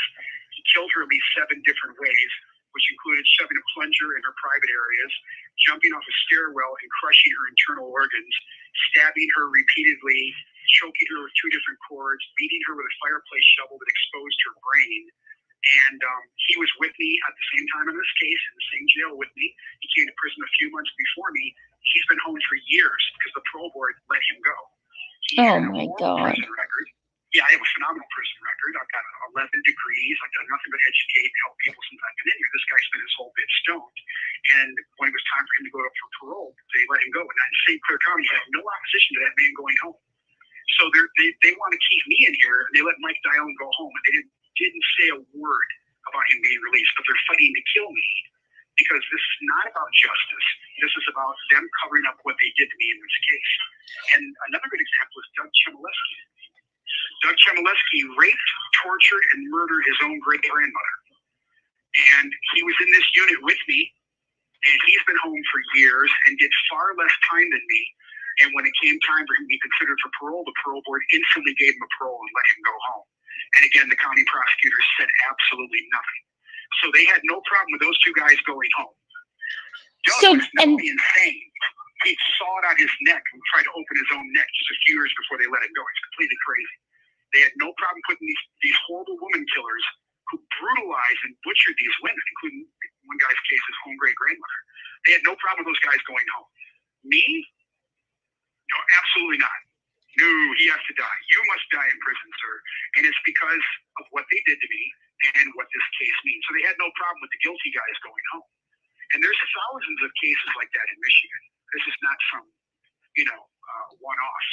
He killed her at least 7 different ways, which included shoving a plunger in her private areas, jumping off a stairwell and crushing her internal organs, stabbing her repeatedly, choking her with 2 different cords, beating her with a fireplace shovel that exposed her brain. And he was with me at the same time in this case, in the same jail with me. He came to prison a few months before me. He's been home for years because the parole board let him go. He had a horrible prison record. Yeah, I have a phenomenal prison record. I've got 11 degrees. I've done nothing but educate and help people since I've been in here. This guy spent his whole bit stoned. And when it was time for him to go up for parole, they let him go. And in St. Clair County had no opposition to that man going home. So they want to keep me in here, and they let Mike Dial go home. And they didn't say a word about him being released, but they're fighting to kill me. Because this is not about justice. This is about them covering up what they did to me in this case. And another good example is Doug Chmielewski. Doug Chmielewski raped, tortured, and murdered his own great-grandmother. And he was in this unit with me, and he's been home for years and did far less time than me. And when it came time for him to be considered for parole, the parole board instantly gave him a parole and let him go home. And again, the county prosecutors said absolutely nothing. So they had no problem with those 2 guys going home. Doug was not only insane, he sawed out his neck and tried to open his own neck just a few years before they let him go. It's completely crazy. They had no problem putting these horrible woman killers who brutalized and butchered these women, including one guy's case, his home great-grandmother. They had no problem with those guys going home. Me? No, absolutely not. No, he has to die. You must die in prison, sir. And it's because of what they did to me and what this case means. So they had no problem with the guilty guys going home. And there's thousands of cases like that in Michigan. This is not some, one-off.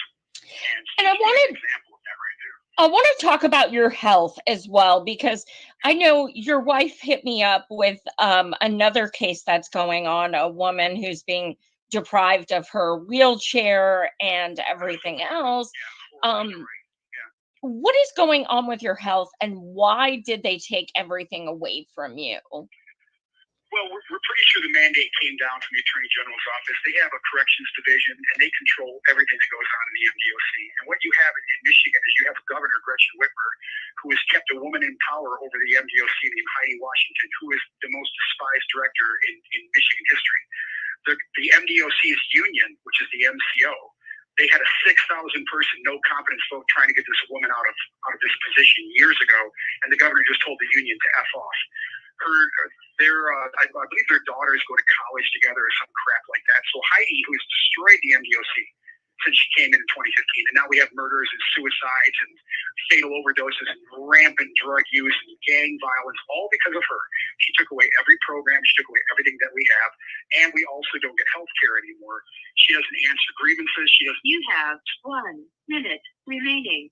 And I wanted an example of that right there. I want to talk about your health as well, because I know your wife hit me up with another case that's going on, a woman who's being deprived of her wheelchair and everything else. What is going on with your health, and why did they take everything away from you? Well, we're pretty sure the mandate came down from the Attorney General's office. They have a corrections division, and they control everything that goes on in the MDOC. And what you have in Michigan is you have Governor Gretchen Whitmer, who has kept a woman in power over the MDOC named Heidi Washington, who is the most despised director in Michigan history. The MDOC's union, which is the MCO, they had a 6,000 person no confidence vote trying to get this woman out of this position years ago, and the governor just told the union to F off. I believe their daughters go to college together or some crap like that. So Heidi, who has destroyed the MDOC since she came in 2015, and now we have murders and suicides and fatal overdoses and rampant drug use and gang violence, all because of her. She took away every program. She took away everything that we have, and we also don't get health care anymore. She doesn't answer grievances. She doesn't. You have 1 minute remaining.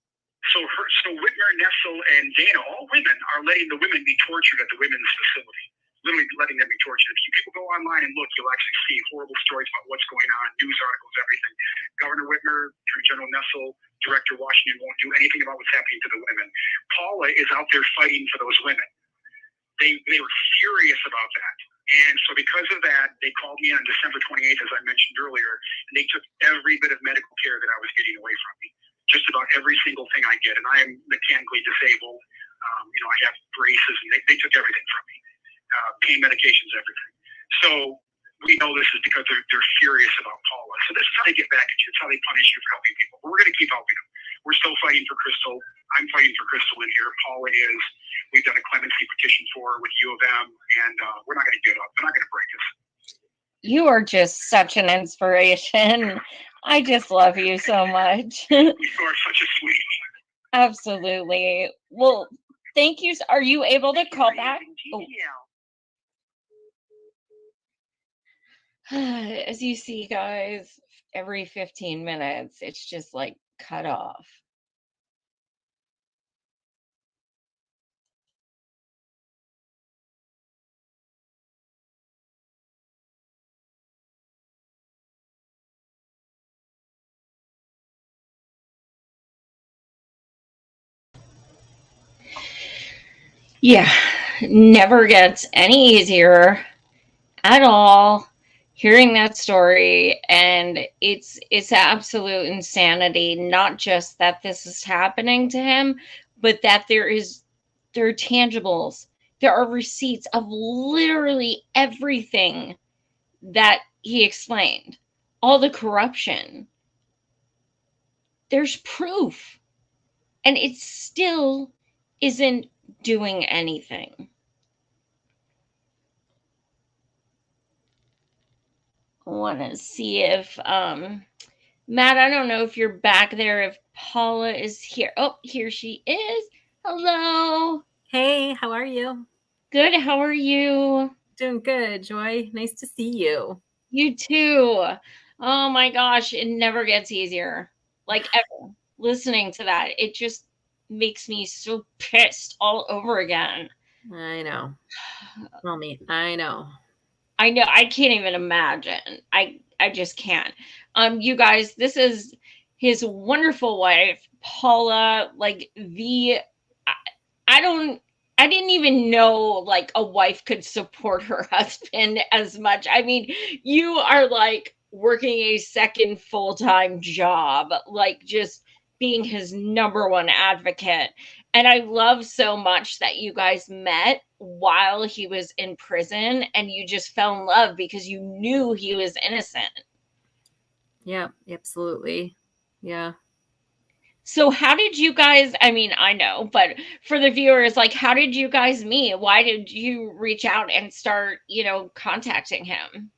So Whitmer, Nessel, and Dana, all women, are letting the women be tortured at the women's facility. Literally letting them be tortured. If you people go online and look, you'll actually see horrible stories about what's going on, news articles, everything. Governor Whitmer, Attorney General Nessel, Director Washington won't do anything about what's happening to the women. Paula is out there fighting for those women. They were furious about that. And so because of that, they called me on December 28th, as I mentioned earlier, and they took every bit of medical care that I was getting away from me. Just about every single thing I get. And I am mechanically disabled. I have braces, and they took everything from me, pain medications, everything. So we know this is because they're furious about Paula. So this is how they get back at you. It's how they punish you for helping people. But we're going to keep helping them. We're still fighting for Crystal. I'm fighting for Crystal in here. Paula is. We've done a clemency petition for her with U of M, and we're not going to give up. They're not going to break us. You are just such an inspiration. I just love you so much. You are such a sweet. Absolutely. Well, thank you. Are you able to call back? Oh. As you see, guys, every 15 minutes, it's just like cut off. Yeah, never gets any easier at all hearing that story, and it's absolute insanity. Not just that this is happening to him, but that there are tangibles, there are receipts of literally everything that he explained, all the corruption. There's proof, and it still isn't doing anything. I want to see if Matt, I don't know if you're back there, if Paula is here. Oh, here she is. Hello. Hey, how are you? Good. How are you? Doing good, Joy. Nice to see you. You too. Oh my gosh, it never gets easier. Like ever. Listening to that, it just makes me so pissed all over again. I know. Tell me. I know. I know. I can't even imagine. I just can't. You guys, this is his wonderful wife, Paula. Like I didn't even know like a wife could support her husband as much. I mean, you are like working a second full-time job, like just being his number one advocate. And I love so much that you guys met while he was in prison and you just fell in love because you knew he was innocent. Yeah, absolutely. Yeah. So how did you guys, I mean, I know, but for the viewers, like, how did you guys meet? Why did you reach out and start, contacting him?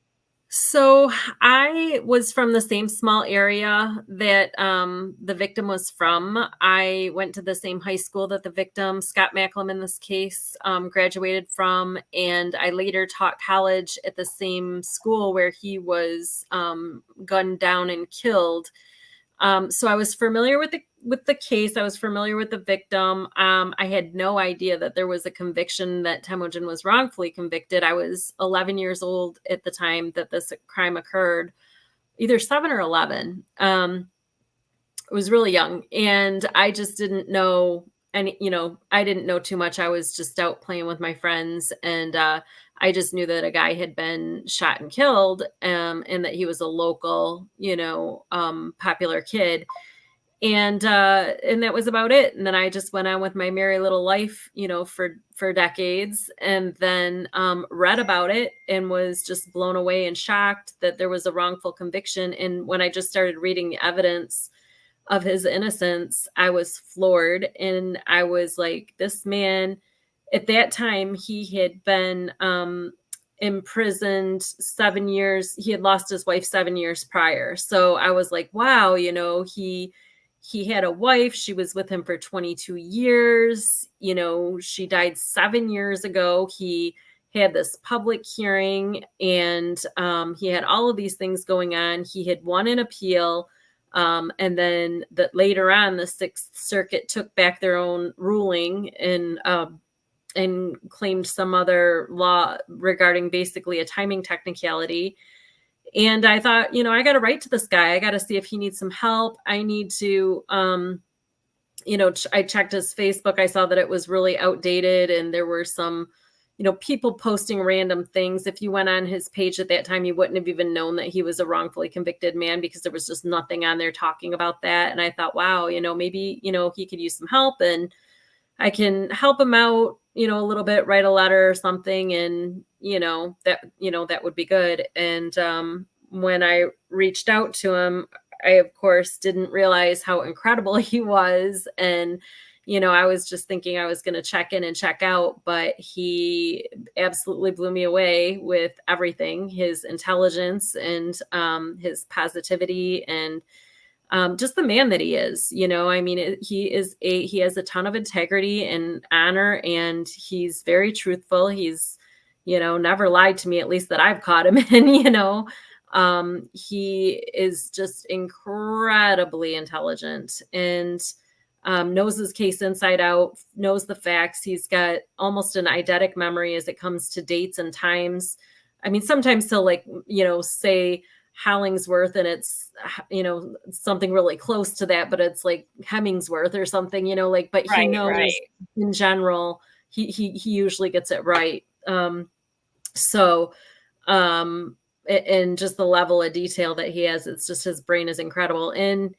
So I was from the same small area that the victim was from. I went to the same high school that the victim, Scott Macklem in this case, graduated from. And I later taught college at the same school where he was gunned down and killed. So I was familiar with the case. I was familiar with the victim. I had no idea that there was a conviction that Temujin was wrongfully convicted. I was 11 years old at the time that this crime occurred, either 7 or 11. It was really young, and I just didn't know any. I didn't know too much. I was just out playing with my friends, and I just knew that a guy had been shot and killed, and that he was a local, popular kid. And that was about it. And then I just went on with my merry little life, for decades, and then read about it and was just blown away and shocked that there was a wrongful conviction. And when I just started reading the evidence of his innocence, I was floored. And I was like, this man, at that time, he had been imprisoned 7 years. He had lost his wife 7 years prior. So I was like, wow, he had a wife. She was with him for 22 years. She died 7 years ago. He had this public hearing, and he had all of these things going on. He had won an appeal. And then later on, the Sixth Circuit took back their own ruling and claimed some other law regarding basically a timing technicality. And I thought, I got to write to this guy. I got to see if he needs some help. I need to, I checked his Facebook. I saw that it was really outdated, and there were some, people posting random things. If you went on his page at that time, you wouldn't have even known that he was a wrongfully convicted man, because there was just nothing on there talking about that. And I thought, wow, maybe, he could use some help. And I can help him out, a little bit, write a letter or something. And, that would be good. And when I reached out to him, I, of course, didn't realize how incredible he was. And, I was just thinking I was going to check in and check out, but he absolutely blew me away with everything, his intelligence and his positivity and just the man that he is. I mean, he has a ton of integrity and honor, and he's very truthful. He's, never lied to me, at least that I've caught him in. He is just incredibly intelligent and knows his case inside out, knows the facts. He's got almost an eidetic memory as it comes to dates and times. I mean, sometimes he'll say Hollingsworth and it's, something really close to that, but it's like Hemingsworth or something, but he knows in general, he usually gets it right. And just the level of detail that he has, it's just, his brain is incredible. And,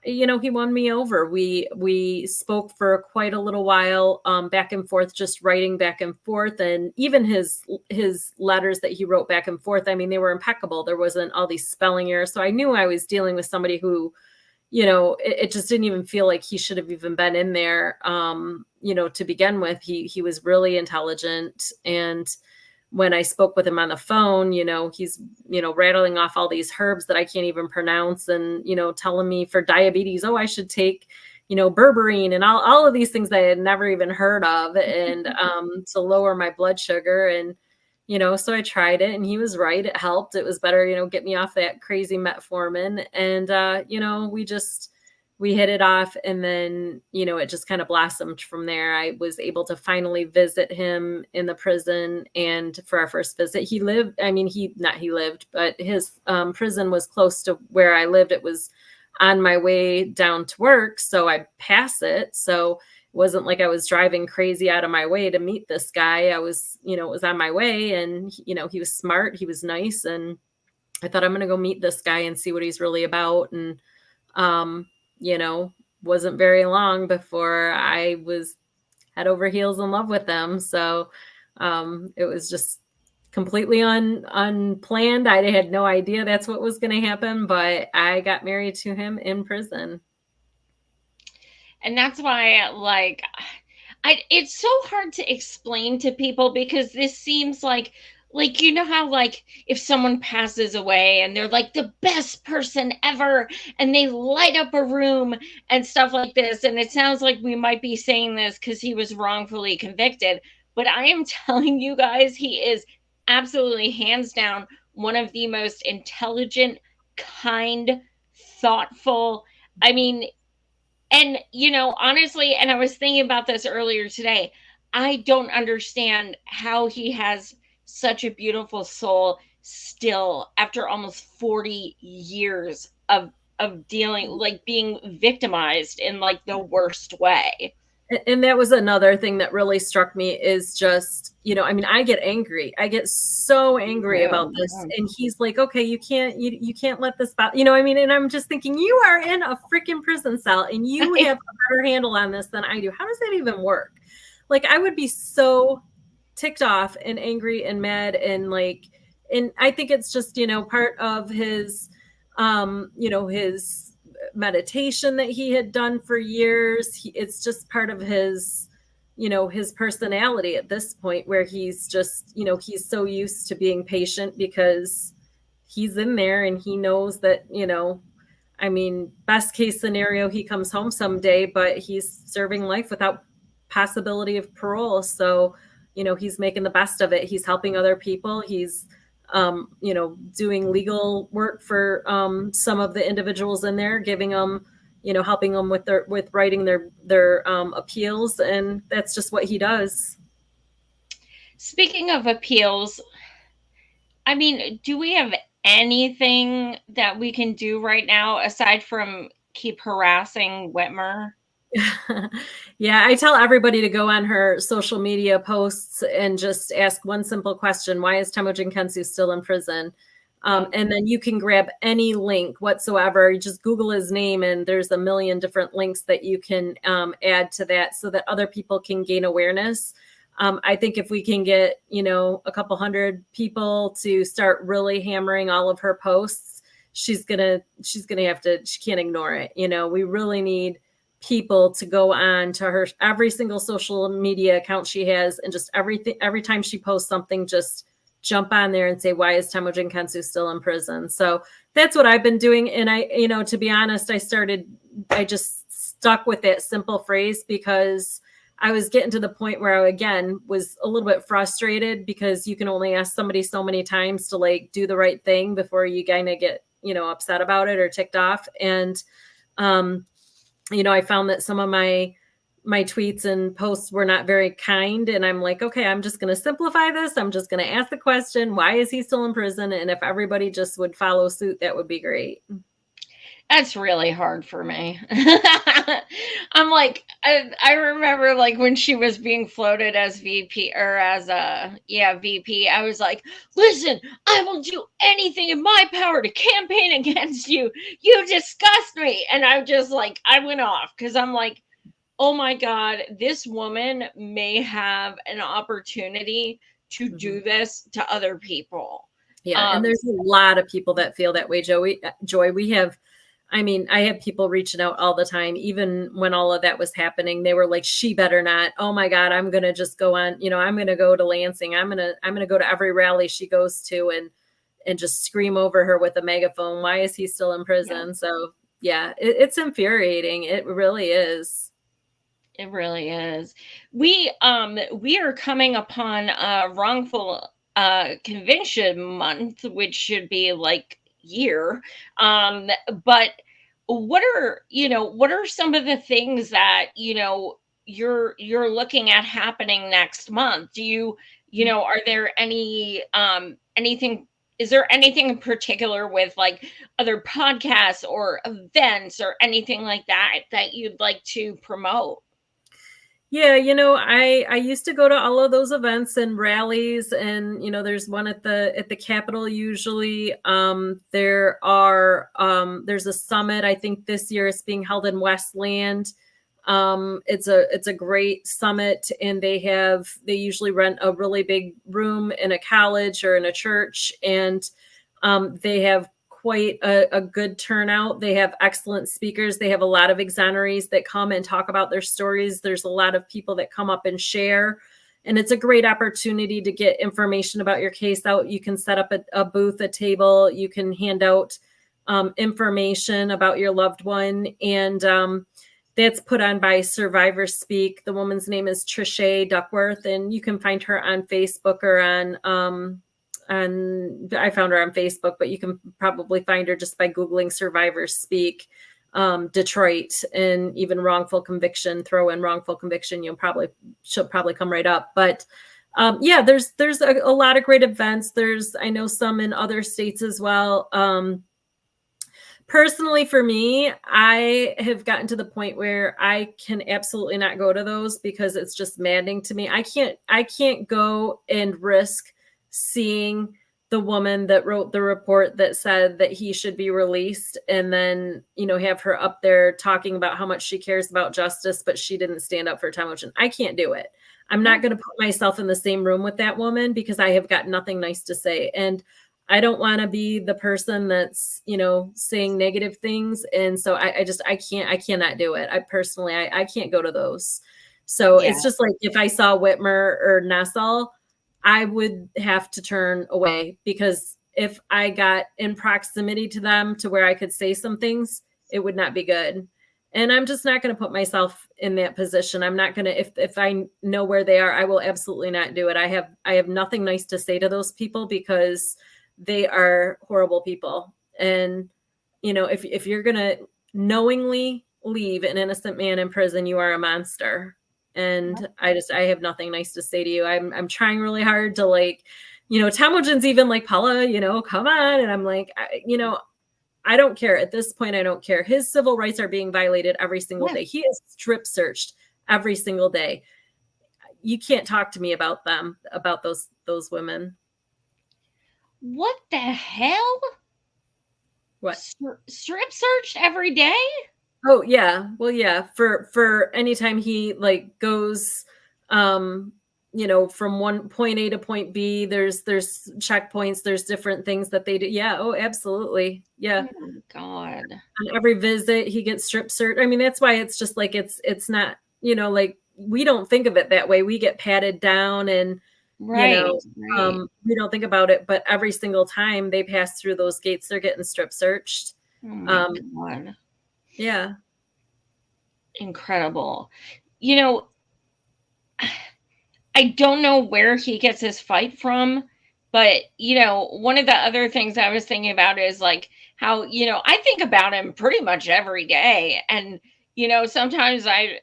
he won me over. We spoke for quite a little while, back and forth, just writing back and forth. And even his letters that he wrote back and forth, I mean, they were impeccable. There wasn't all these spelling errors. So I knew I was dealing with somebody who, it just didn't even feel like he should have even been in there, to begin with. He was really intelligent. And when I spoke with him on the phone, he's, rattling off all these herbs that I can't even pronounce and, telling me for diabetes, oh, I should take, berberine and all of these things that I had never even heard of, and to lower my blood sugar. And, so I tried it and he was right. It helped. It was better, get me off that crazy metformin. And, we hit it off, and then, it just kind of blossomed from there. I was able to finally visit him in the prison. And for our first visit, but his prison was close to where I lived. It was on my way down to work, so I pass it. So it wasn't like I was driving crazy out of my way to meet this guy. I was, it was on my way, and, he was smart. He was nice. And I thought, I'm going to go meet this guy and see what he's really about. And, wasn't very long before I was head over heels in love with them. So it was just completely unplanned. I had no idea that's what was going to happen, but I got married to him in prison. And that's why, it's so hard to explain to people, because this seems like how if someone passes away and they're like the best person ever and they light up a room and stuff like this. And it sounds like we might be saying this because he was wrongfully convicted, but I am telling you guys, he is absolutely hands down one of the most intelligent, kind, thoughtful. I mean, and honestly, and I was thinking about this earlier today, I don't understand how he has such a beautiful soul still after almost 40 years of dealing, being victimized in the worst way. And that was another thing that really struck me, is just, I get angry. I get so angry about this. And he's like, okay, you can't let this and I'm just thinking, you are in a freaking prison cell and you have a better handle on this than I do. How does that even work? I would be so ticked off and angry and mad, and I think it's just, part of his, his meditation that he had done for years. It's just part of his, his personality at this point, where he's just, he's so used to being patient because he's in there and he knows that, best case scenario, he comes home someday, but he's serving life without possibility of parole. So, he's making the best of it. He's helping other people. He's, doing legal work for some of the individuals in there, giving them, helping them with writing their appeals. And that's just what he does. Speaking of appeals, do we have anything that we can do right now aside from keep harassing Whitmer? Yeah, I tell everybody to go on her social media posts and just ask one simple question: why is Temujin Kensu still in prison? And then you can grab any link whatsoever. You just Google his name and there's a million different links that you can add to that so that other people can gain awareness. I think if we can get, a couple hundred people to start really hammering all of her posts, she's gonna have to, she can't ignore it. We really need people to go on to her, every single social media account she has, and just every time she posts something, just jump on there and say, why is Temujin Kensu still in prison? So that's what I've been doing. And I, to be honest, I just stuck with that simple phrase because I was getting to the point where I, again, was a little bit frustrated because you can only ask somebody so many times to like do the right thing before you kind of get, upset about it or ticked off. And, I found that some of my tweets and posts were not very kind. And I'm like, okay, I'm just going to simplify this. I'm just going to ask the question, why is he still in prison? And if everybody just would follow suit, that would be great. That's really hard for me. I'm like, I remember like when she was being floated as VP or as VP, I was like, listen, I will do anything in my power to campaign against you. You disgust me. And I'm just like, I went off because I'm like, oh my God, this woman may have an opportunity to do this to other people. Yeah. And there's a lot of people that feel that way, Joy. We have, I have people reaching out all the time. Even when all of that was happening, they were like, she better not. Oh my God, I'm going to just go on, I'm going to go to Lansing. I'm going to go to every rally she goes to and just scream over her with a megaphone. Why is he still in prison? Yeah. So yeah, it's infuriating. It really is. It really is. We are coming upon wrongful conviction month, which should be like year. But what are some of the things that you're looking at happening next month? Do you are there any anything, is there anything in particular with like other podcasts or events or anything like that you'd like to promote? Yeah, I used to go to all of those events and rallies, and there's one at the Capitol usually. There's a summit. I think this year it's being held in Westland. It's a great summit, and they usually rent a really big room in a college or in a church, and they have quite a good turnout. They have excellent speakers. They have a lot of exonerees that come and talk about their stories. There's a lot of people that come up and share, and it's a great opportunity to get information about your case out. You can set up a booth, a table. You can hand out information about your loved one, and that's put on by Survivor Speak. The woman's name is Trisha Duckworth, and you can find her on Facebook or I found her on Facebook, but you can probably find her just by Googling Survivor Speak Detroit, and even wrongful conviction, throw in wrongful conviction. She'll probably come right up. But there's a lot of great events. I know some in other states as well. Personally, for me, I have gotten to the point where I can absolutely not go to those because it's just maddening to me. I can't go and risk seeing the woman that wrote the report that said that he should be released, and then, have her up there talking about how much she cares about justice, but she didn't stand up for Temujin. I can't do it. I'm not going to put myself in the same room with that woman because I have got nothing nice to say. And I don't want to be the person that's, saying negative things. And so I cannot do it. I can't go to those. So It's just like if I saw Whitmer or Nassau, I would have to turn away, because if I got in proximity to them to where I could say some things, it would not be good. And I'm just not going to put myself in that position. I'm not going to, if I know where they are, I will absolutely not do it. I have nothing nice to say to those people because they are horrible people. And, if you're going to knowingly leave an innocent man in prison, you are a monster. And I have nothing nice to say to you. I'm trying really hard to Temujin's even like, Paula, come on. And I'm like, I don't care at this point. I don't care. His civil rights are being violated every single day. He is strip searched every single day. You can't talk to me about them, about those women. What the hell? What? Strip searched every day? Oh yeah. Well, yeah. For anytime he like goes, from one point A to point B, there's checkpoints, there's different things that they do. Yeah. Oh, absolutely. Yeah. Oh my God. On every visit, he gets strip searched. I mean, that's why it's just like it's not, like we don't think of it that way. We get patted down and Right. we don't think about it, but every single time they pass through those gates, they're getting strip searched. Oh my God. Yeah. Incredible. You know, I don't know where he gets his fight from, but one of the other things I was thinking about is like how, I think about him pretty much every day. And, sometimes I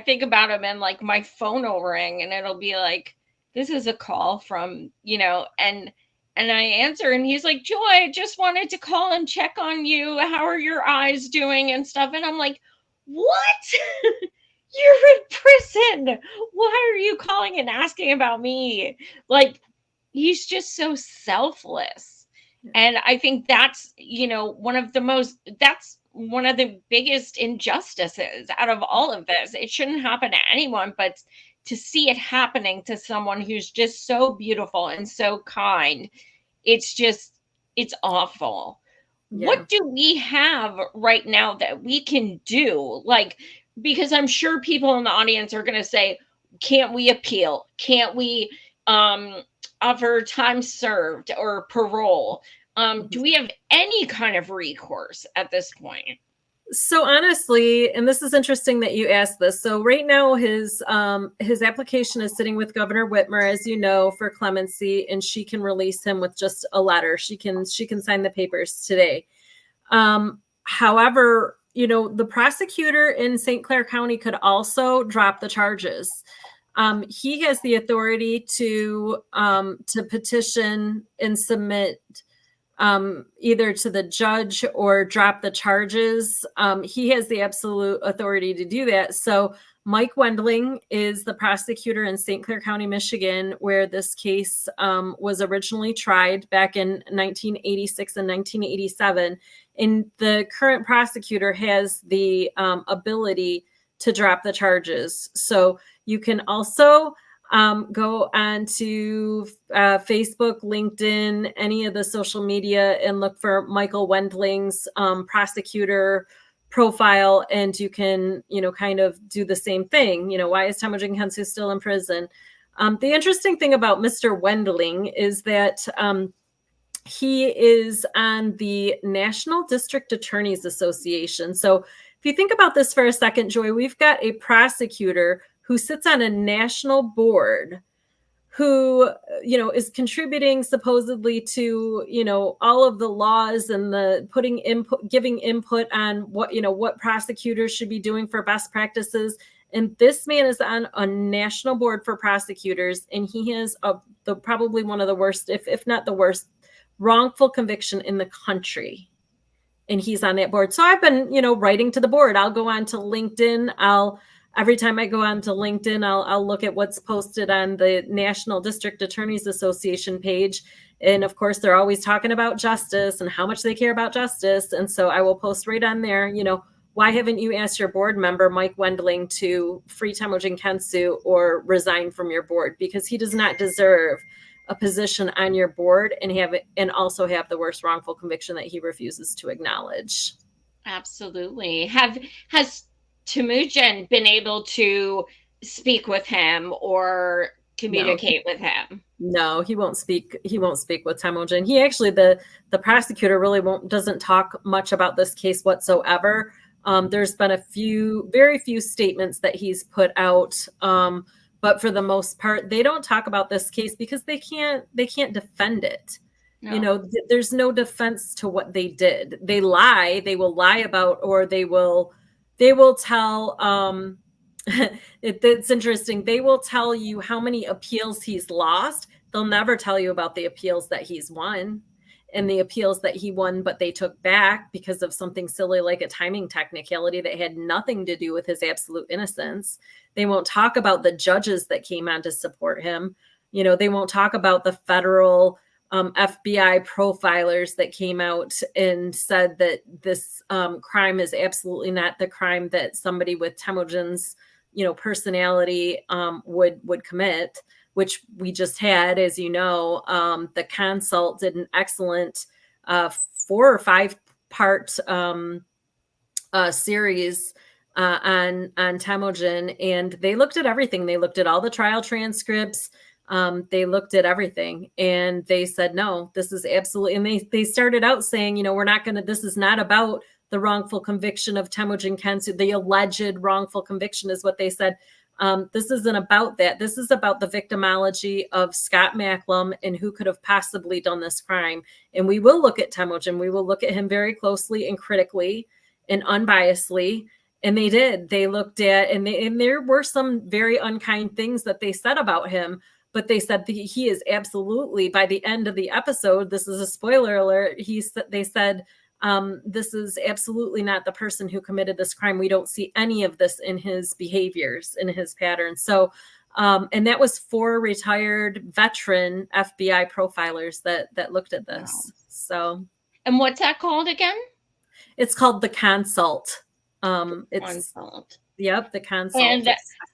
think about him and like my phone will ring and it'll be like, this is a call from, and I answer and he's like, Joy, I just wanted to call and check on you. How are your eyes doing and stuff? And I'm like, what? You're in prison. Why are you calling and asking about me? Like, he's just so selfless. And I think that's, that's one of the biggest injustices out of all of this. It shouldn't happen to anyone, but to see it happening to someone who's just so beautiful and so kind, it's awful. Yeah. What do we have right now that we can do? Like, because I'm sure people in the audience are going to say, can't we appeal? Can't we offer time served or parole? Do we have any kind of recourse at this point? So honestly, and this is interesting that you asked this. So right now his application is sitting with Governor Whitmer, as you know, for clemency, and she can release him with just a letter. She can sign the papers today. However, the prosecutor in St. Clair County could also drop the charges. He has the authority to petition and submit either to the judge or drop the charges. He has the absolute authority to do that. So Mike Wendling is the prosecutor in St. Clair County, Michigan, where this case was originally tried back in 1986 and 1987. And the current prosecutor has the ability to drop the charges. So you can also go on to Facebook, LinkedIn, any of the social media, and look for Michael Wendling's prosecutor profile, and you can, kind of do the same thing. Why is Temujin Kensu still in prison? The interesting thing about Mr. Wendling is that he is on the National District Attorneys Association. So if you think about this for a second, Joy, we've got a prosecutor who sits on a national board who, is contributing supposedly to, all of the laws and the giving input on what prosecutors should be doing for best practices. And this man is on a national board for prosecutors, and he has probably one of the worst, if not the worst, wrongful conviction in the country. And he's on that board. So I've been, writing to the board. I'll go on to LinkedIn. Every time I go on to LinkedIn, I'll look at what's posted on the National District Attorneys Association page. And of course, they're always talking about justice and how much they care about justice. And so I will post right on there, why haven't you asked your board member, Mike Wendling, to free Temujin Kensu or resign from your board? Because he does not deserve a position on your board and also have the worst wrongful conviction that he refuses to acknowledge. Absolutely. Has Temujin been able to speak with him or communicate with him? No, he won't speak. He won't speak with Temujin. He actually, the prosecutor really doesn't talk much about this case whatsoever. There's been very few statements that he's put out. But for the most part, they don't talk about this case because they can't defend it. No. There's no defense to what they did. They lie. They will lie about, or they will tell, it's interesting. They will tell you how many appeals he's lost. They'll never tell you about the appeals that he's won and the appeals that he won, but they took back because of something silly like a timing technicality that had nothing to do with his absolute innocence. They won't talk about the judges that came on to support him. They won't talk about the federal FBI profilers that came out and said that this crime is absolutely not the crime that somebody with Temujin's, personality would commit, which we just had, as you know. The Consult did an excellent 4 or 5 part series on Temujin, and they looked at everything. They looked at all the trial transcripts. They looked at everything, and they said, no, this is absolutely, and they started out saying, we're not going to, this is not about the wrongful conviction of Temujin Kensu. The alleged wrongful conviction is what they said. This isn't about that. This is about the victimology of Scott Macklem and who could have possibly done this crime. And we will look at Temujin. We will look at him very closely and critically and unbiasedly. And they did. They looked at, and there were some very unkind things that they said about him. But they said that he is absolutely, by the end of the episode, this is a spoiler alert, they said, this is absolutely not the person who committed this crime. We don't see any of this in his behaviors, in his patterns. So, and that was 4 retired veteran FBI profilers that looked at this. Wow. So, and what's that called again? It's called the Consult. It's Consult. Yep, the Consult. And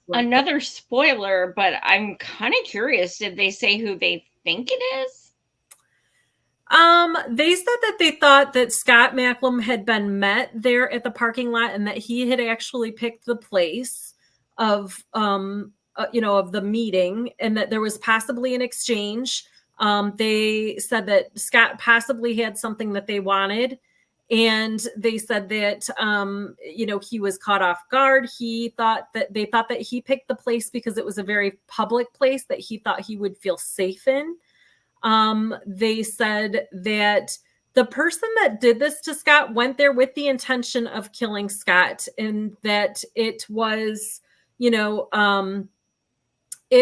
another spoiler, but I'm kind of curious. Did they say who they think it is? They said that they thought that Scott Macklem had been met there at the parking lot, and that he had actually picked the place of, of the meeting, and that there was possibly an exchange. They said that Scott possibly had something that they wanted. And they said that, he was caught off guard. They thought that he picked the place because it was a very public place that he thought he would feel safe in. They said that the person that did this to Scott went there with the intention of killing Scott, and that it was, it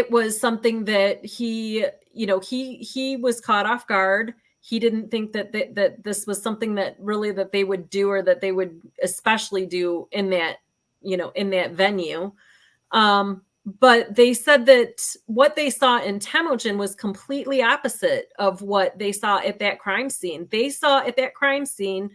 was something that he was caught off guard. He didn't think that this was something that really that they would do, or that they would especially do in that, in that venue. But they said that what they saw in Temujin was completely opposite of what they saw at that crime scene. They saw at that crime scene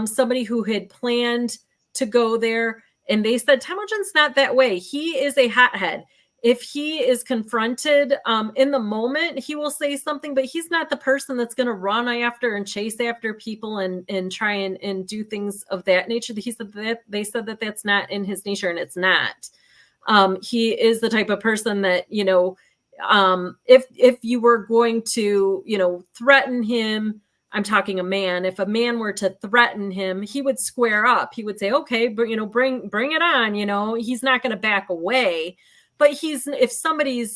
somebody who had planned to go there, and they said Temujin's not that way. He is a hothead. If he is confronted in the moment, he will say something, but he's not the person that's going to run after and chase after people and try and do things of that nature. He said that they said that that's not in his nature, and it's not. He is the type of person that, if you were going to, threaten him, I'm talking a man, if a man were to threaten him, he would square up. He would say, okay, bring it on. He's not going to back away. But if somebody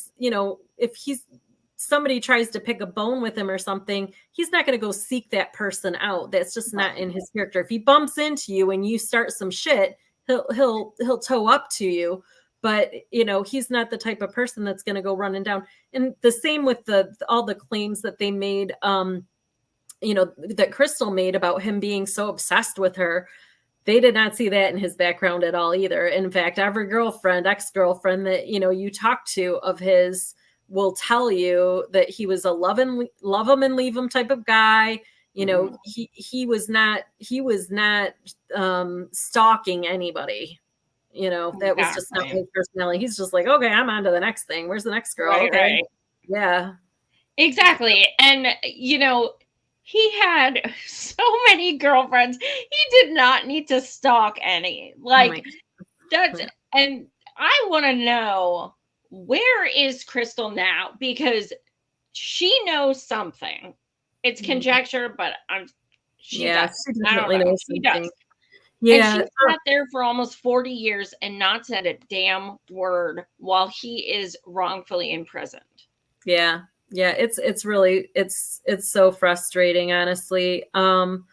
tries to pick a bone with him or something, he's not going to go seek that person out. That's just not in his character. If he bumps into you and you start some shit, he'll toe up to you. But he's not the type of person that's going to go running down. And the same with all the claims that they made, that Crystal made about him being so obsessed with her. They did not see that in his background at all either. In fact, every ex-girlfriend that, you talk to of his will tell you that he was a love him and leave him type of guy. He was not stalking anybody. That was just not his personality. He's just like, okay, I'm on to the next thing. Where's the next girl? Right, okay. Right. Yeah. Exactly. And, he had so many girlfriends. He did not need to stalk any. And I want to know, where is Crystal now? Because she knows something. It's conjecture, but she does. She definitely knows something. She does. Yeah. And she sat there for almost 40 years and not said a damn word while he is wrongfully imprisoned. Yeah. Yeah, it's really so frustrating, honestly. And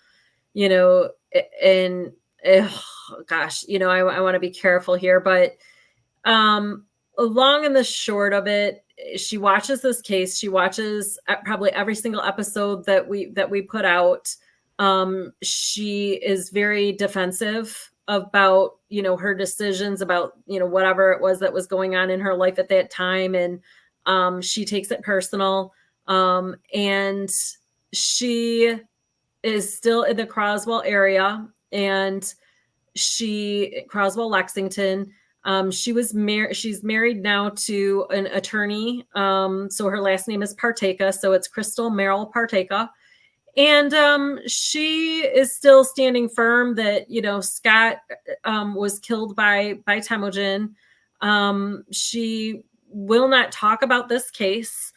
gosh, I want to be careful here, but long and the short of it, she watches this case. She watches probably every single episode that we put out. She is very defensive about her decisions, about whatever it was that was going on in her life at that time, and she takes it personal. And she is still in the Croswell area, and Croswell, Lexington. She's married now to an attorney. So her last name is Parteka. So it's Crystal Merrill Parteka. And she is still standing firm that, Scott was killed by Temujin. She will not talk about this case.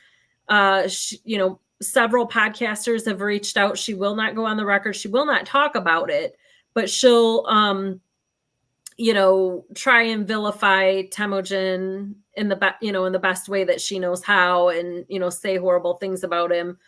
Several podcasters have reached out. She will not go on the record. She will not talk about it, but she'll, try and vilify Temujin in the best way that she knows how, and, say horrible things about him.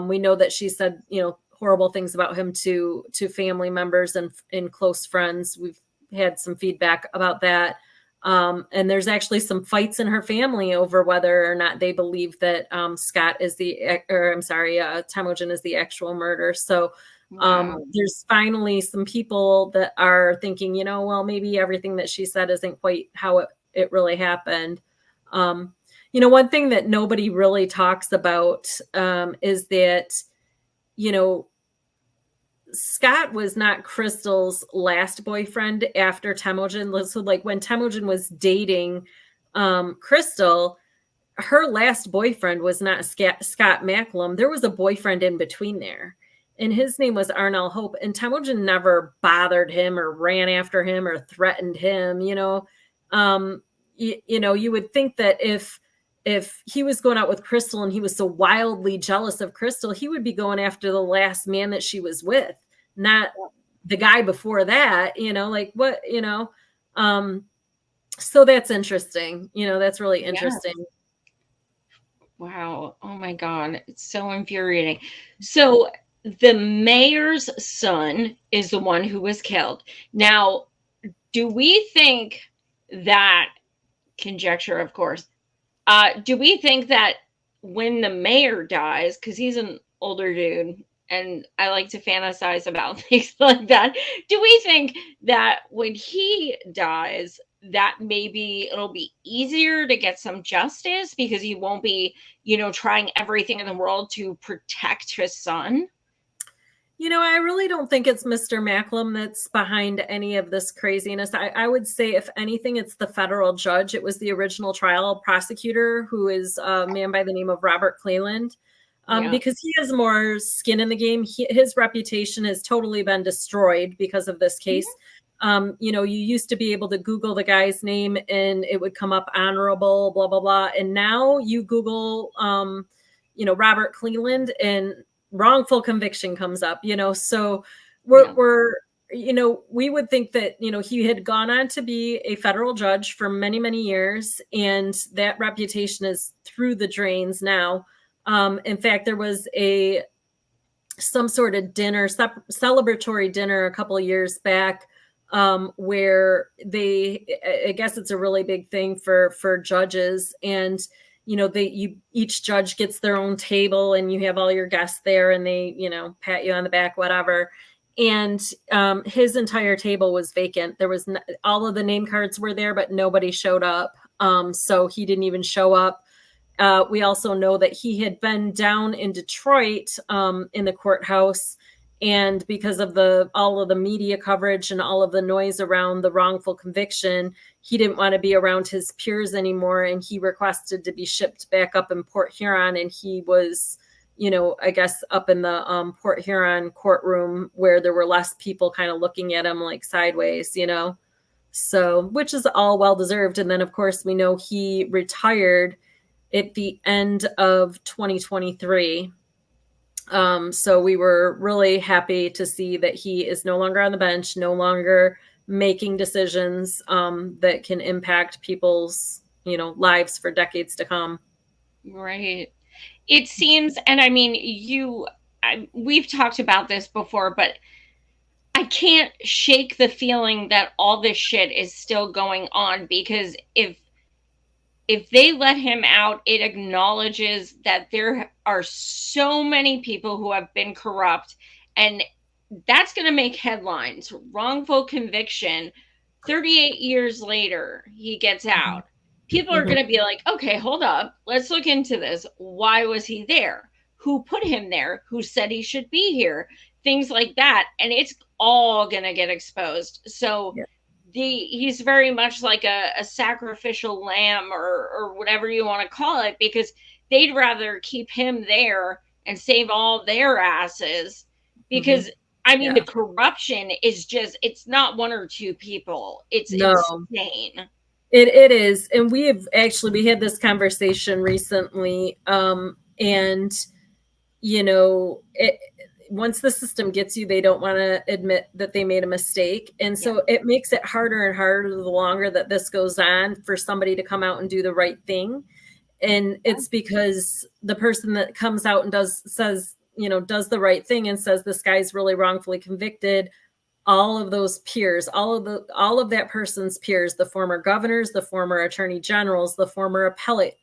We know that she said, horrible things about him to family members and close friends. We've had some feedback about that. And there's actually some fights in her family over whether or not they believe that Temujin is the actual murderer. So there's finally some people that are thinking, well, maybe everything that she said isn't quite how it really happened. One thing that nobody really talks about is that, Scott was not Crystal's last boyfriend after Temujin. So like when Temujin was dating Crystal, her last boyfriend was not Scott Macklem. There was a boyfriend in between there, and his name was Arnell Hope. And Temujin never bothered him or ran after him or threatened him. You would think that if he was going out with Crystal and he was so wildly jealous of Crystal, he would be going after the last man that she was with, not the guy before that, like what, so that's interesting. That's really interesting. Yes. Wow. Oh my God. It's so infuriating. So the mayor's son is the one who was killed. Now, do we think that, conjecture, of course, do we think that when the mayor dies, because he's an older dude, and I like to fantasize about things like that, do we think that when he dies, that maybe it'll be easier to get some justice because he won't be, trying everything in the world to protect his son? I really don't think it's Mr. Macklem that's behind any of this craziness. I would say, if anything, it's the federal judge. It was the original trial prosecutor, who is a man by the name of Robert Cleland, because he has more skin in the game. His reputation has totally been destroyed because of this case. You used to be able to Google the guy's name and it would come up honorable, blah, blah, blah. And now you Google, Robert Cleland and wrongful conviction comes up, so we would think that, he had gone on to be a federal judge for many, many years, and that reputation is through the drains now. In fact, there was some sort of dinner, celebratory dinner a couple of years back, where I guess it's a really big thing for judges, and each judge gets their own table and you have all your guests there and they, pat you on the back, whatever. And his entire table was vacant. There was all of the name cards were there, but nobody showed up. So he didn't even show up. We also know that he had been down in Detroit in the courthouse, and because of all of the media coverage and all of the noise around the wrongful conviction, he didn't want to be around his peers anymore, and he requested to be shipped back up in Port Huron. And he was, I guess up in the Port Huron courtroom where there were less people kind of looking at him like sideways, so, which is all well-deserved. And then, of course, we know he retired at the end of 2023. So we were really happy to see that he is no longer on the bench, no longer making decisions that can impact people's, lives for decades to come. Right. It seems, and I mean, we've talked about this before, but I can't shake the feeling that all this shit is still going on, because if they let him out, it acknowledges that there are so many people who have been corrupt, and that's going to make headlines. Wrongful conviction, 38 years later, he gets out. people are going to be like, okay, hold up. Let's look into this. Why was he there? Who put him there? Who said he should be here? Things like that. And it's all going to get exposed. So Yeah. he's very much like a sacrificial lamb or whatever you want to call it, because they'd rather keep him there and save all their asses, because I mean, the corruption is just, it's not one or two people. It's insane. It is. And we had this conversation recently. And, you know, once the system gets you, they don't want to admit that they made a mistake. And so it makes it harder and harder the longer that this goes on for somebody to come out and do the right thing. And it's because the person that comes out and does the right thing and says this guy's really wrongfully convicted, all of those peers, all of that person's peers, the former governors, the former attorney generals, the former appellate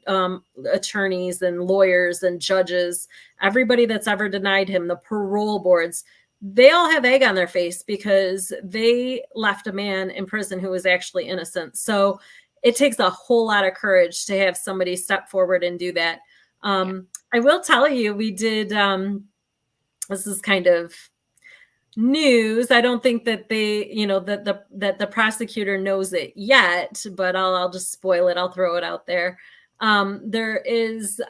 attorneys and lawyers and judges, everybody that's ever denied him, the parole boards, they all have egg on their face because they left a man in prison who was actually innocent. So it takes a whole lot of courage to have somebody step forward and do that. I will tell you, we did, this is kind of news. I don't think that they, that the prosecutor knows it yet, but I'll just spoil it. I'll throw it out there. There is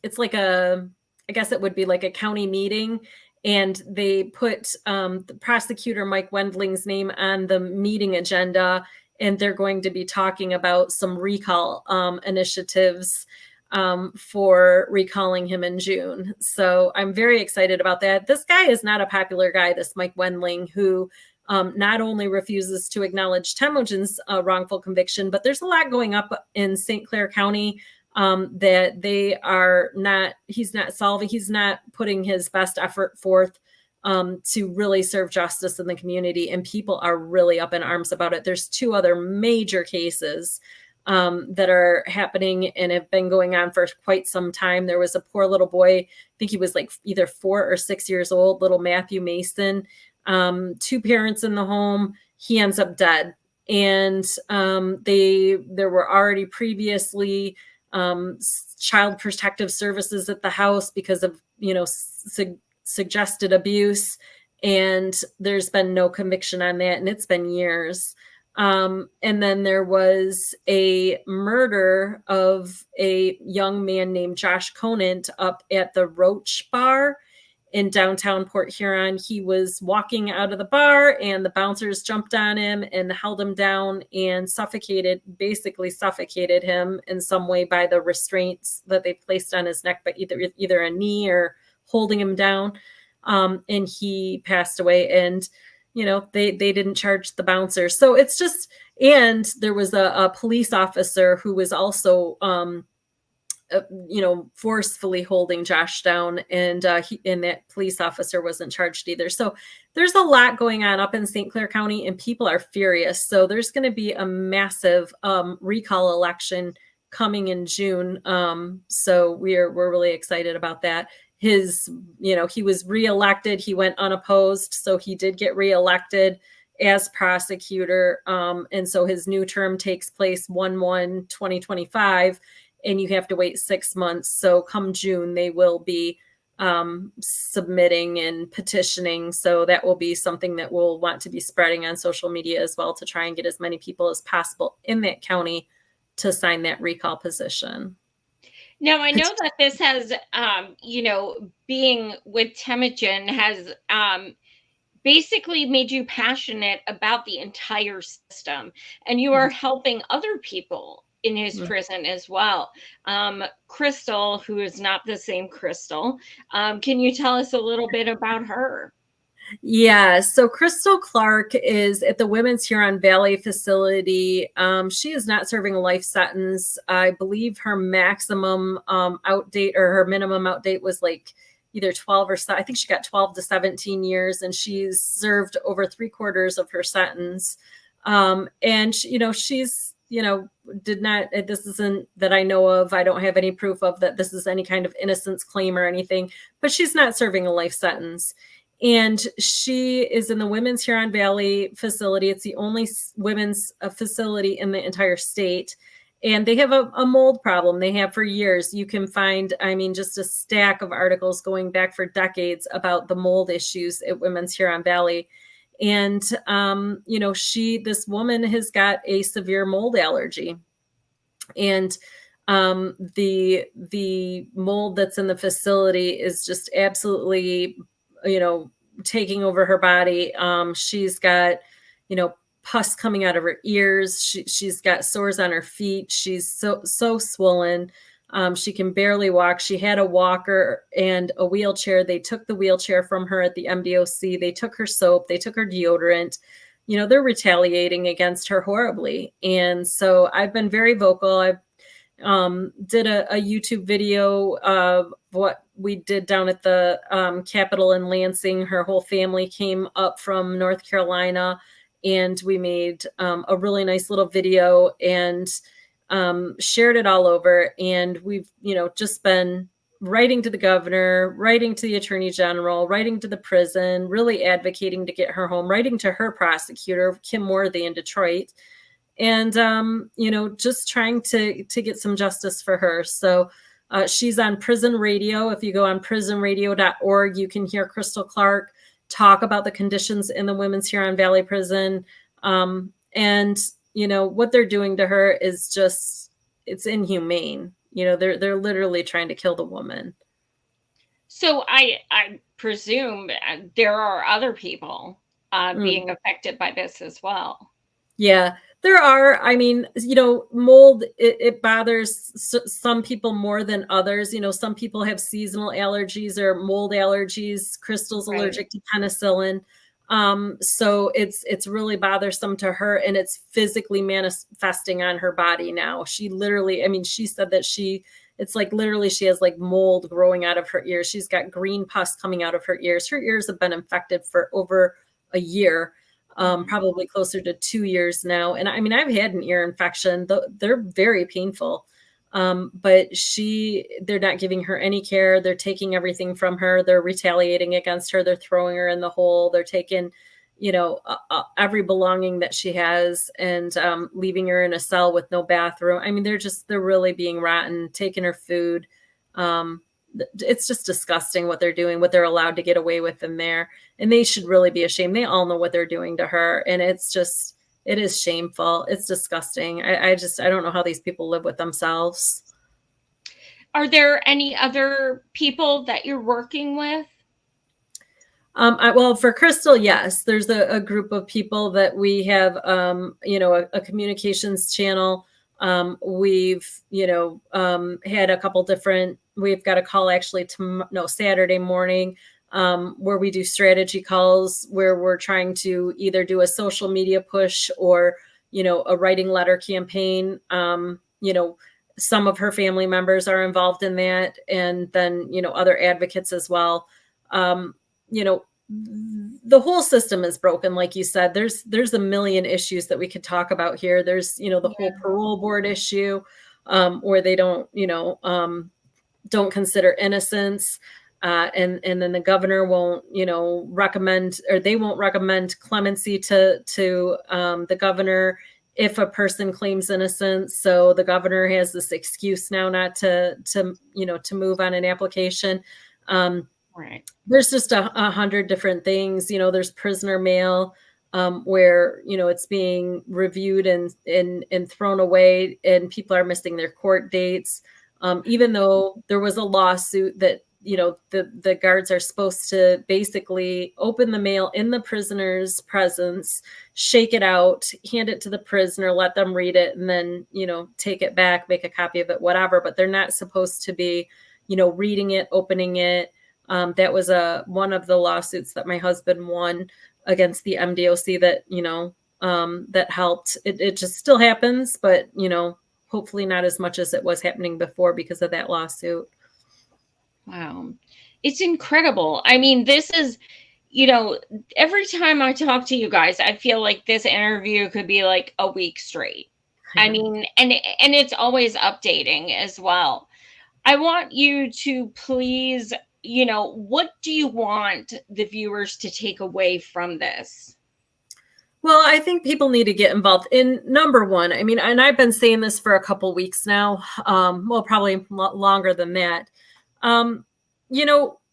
it's like I guess it would be like a county meeting, and they put the prosecutor Mike Wendling's name on the meeting agenda, and they're going to be talking about some recall initiatives for recalling him in June. So I'm very excited about that. This guy is not a popular guy, this Mike Wendling, who not only refuses to acknowledge Temujin's wrongful conviction, but there's a lot going up in St. Clair County that he's not solving. He's not putting his best effort forth to really serve justice in the community. And people are really up in arms about it. There's 2 other major cases that are happening and have been going on for quite some time. There was a poor little boy, I think he was like either 4 or 6 years old, little Matthew Mason, 2 parents in the home. He ends up dead. And there were already previously child protective services at the house because of, suggested abuse. And there's been no conviction on that. And it's been years. And then there was a murder of a young man named Josh Conant up at the Roach Bar in downtown Port Huron. He was walking out of the bar and the bouncers jumped on him and held him down and basically suffocated him in some way by the restraints that they placed on his neck, but either a knee or holding him down. And he passed away, and they didn't charge the bouncer. So it's just, and there was a police officer who was also, forcefully holding Josh down, and that police officer wasn't charged either. So there's a lot going on up in St. Clair County, and people are furious. So there's going to be a massive recall election coming in June. So we're really excited about that. He was reelected. He went unopposed. So he did get reelected as prosecutor. And so his new term takes place 1/1/2025, and you have to wait 6 months. So come June, they will be submitting and petitioning. So that will be something that we'll want to be spreading on social media as well, to try and get as many people as possible in that county to sign that recall petition. Now, I know that this has, being with Temujin has basically made you passionate about the entire system, and you are helping other people in his prison as well. Crystal, who is not the same Crystal, can you tell us a little bit about her? Yeah, so Crystal Clark is at the Women's Huron Valley facility. She is not serving a life sentence. I believe her maximum outdate or her minimum outdate was like either 12 or so. I think she got 12 to 17 years, and she's served over 3/4 of her sentence. And she's did not, this isn't that I know of, I don't have any proof of that this is any kind of innocence claim or anything, but she's not serving a life sentence. And she is in the Women's Huron Valley facility. It's the only women's facility in the entire state. And they have a mold problem. They have for years. You can find, I mean, just a stack of articles going back for decades about the mold issues at Women's Huron Valley. And, you know, this woman has got a severe mold allergy. And the mold that's in the facility is just absolutely, you know, taking over her body. She's got, you know, pus coming out of her ears. She's got sores on her feet. She's so swollen. She can barely walk. She had a walker and a wheelchair. They took the wheelchair from her at the MDOC. They took her soap. They took her deodorant. You know, they're retaliating against her horribly. And so I've been very vocal. I've did a YouTube video of what we did down at the Capitol in Lansing. Her whole family came up from North Carolina, and we made a really nice little video and shared it all over. And we've, you know, just been writing to the governor, writing to the attorney general, writing to the prison, really advocating to get her home, writing to her prosecutor, Kim Worthy in Detroit. And, you know, just trying to get some justice for her. So she's on Prison Radio. If you go on prisonradio.org, you can hear Crystal Clark talk about the conditions in the Women's Huron Valley Prison. And, you know, what they're doing to her is just, it's inhumane. You know, they're literally trying to kill the woman. So I presume there are other people being affected by this as well. Yeah, there are. I mean, you know, mold, it bothers some people more than others. You know, some people have seasonal allergies or mold allergies. Crystal's allergic to penicillin. So it's really bothersome to her, and it's physically manifesting on her body now. She literally, I mean, she said that it's like literally she has like mold growing out of her ears. She's got green pus coming out of her ears. Her ears have been infected for over a year. Probably closer to 2 years now. And I mean, I've had an ear infection. They're very painful. But they're not giving her any care. They're taking everything from her. They're retaliating against her. They're throwing her in the hole. They're taking, you know, every belonging that she has and leaving her in a cell with no bathroom. I mean, they're really being rotten, taking her food. It's just disgusting what they're doing, what they're allowed to get away with in there. And they should really be ashamed. They all know what they're doing to her. And it is shameful. It's disgusting. I don't know how these people live with themselves. Are there any other people that you're working with? Well, for Crystal, yes, there's a group of people that we have, you know, a communications channel. We've, you know, had a couple different, we've got a call actually Saturday morning, where we do strategy calls where we're trying to either do a social media push or, you know, a writing letter campaign. You know, some of her family members are involved in that, and then, you know, other advocates as well. You know, the whole system is broken. Like you said, there's a million issues that we could talk about here. There's, you know, the whole parole board issue, where they don't, you know, don't consider innocence. And then the governor won't, you know, they won't recommend clemency to the governor if a person claims innocence. So the governor has this excuse now not to move on an application. Right. There's just 100 different things. You know, there's prisoner mail, where, you know, it's being reviewed and thrown away, and people are missing their court dates. Even though there was a lawsuit that, you know, the guards are supposed to basically open the mail in the prisoner's presence, shake it out, hand it to the prisoner, let them read it, and then, you know, take it back, make a copy of it, whatever. But they're not supposed to be, you know, reading it, opening it. That was one of the lawsuits that my husband won against the MDOC that, you know, that helped. It just still happens, but, you know, hopefully not as much as it was happening before because of that lawsuit. Wow. It's incredible. I mean, this is, you know, every time I talk to you guys, I feel like this interview could be like a week straight. I mean, and it's always updating as well. I want you to please what do you want the viewers to take away from this? Well, I think people need to get involved in number one. I mean, and I've been saying this for a couple weeks now. Well, probably longer than that.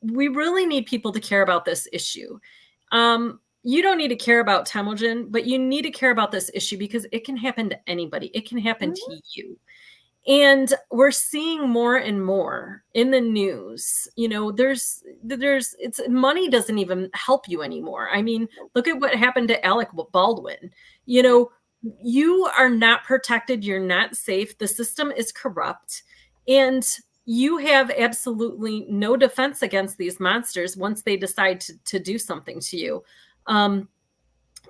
We really need people to care about this issue. You don't need to care about Temujin, but you need to care about this issue because it can happen to anybody. It can happen to you. And we're seeing more and more in the news. It's money doesn't even help you anymore. I mean, look at what happened to Alec Baldwin. You are not protected. You're not safe. The system is corrupt. And you have absolutely no defense against these monsters once they decide to do something to you.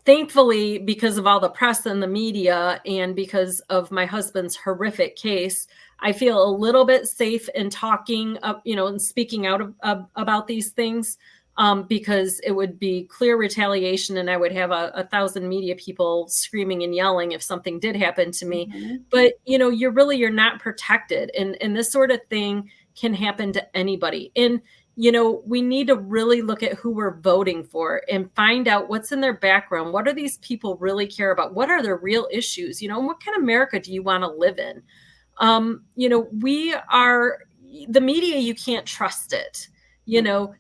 Thankfully, because of all the press and the media and because of my husband's horrific case, I feel a little bit safe in talking, and speaking out about these things, because it would be clear retaliation and I would have 1,000 media people screaming and yelling if something did happen to me. Mm-hmm. But, you're not protected. And this sort of thing can happen to anybody. And we need to really look at who we're voting for and find out what's in their background. What do these people really care about? What are their real issues? What kind of America do you want to live in? The media, you can't trust it. You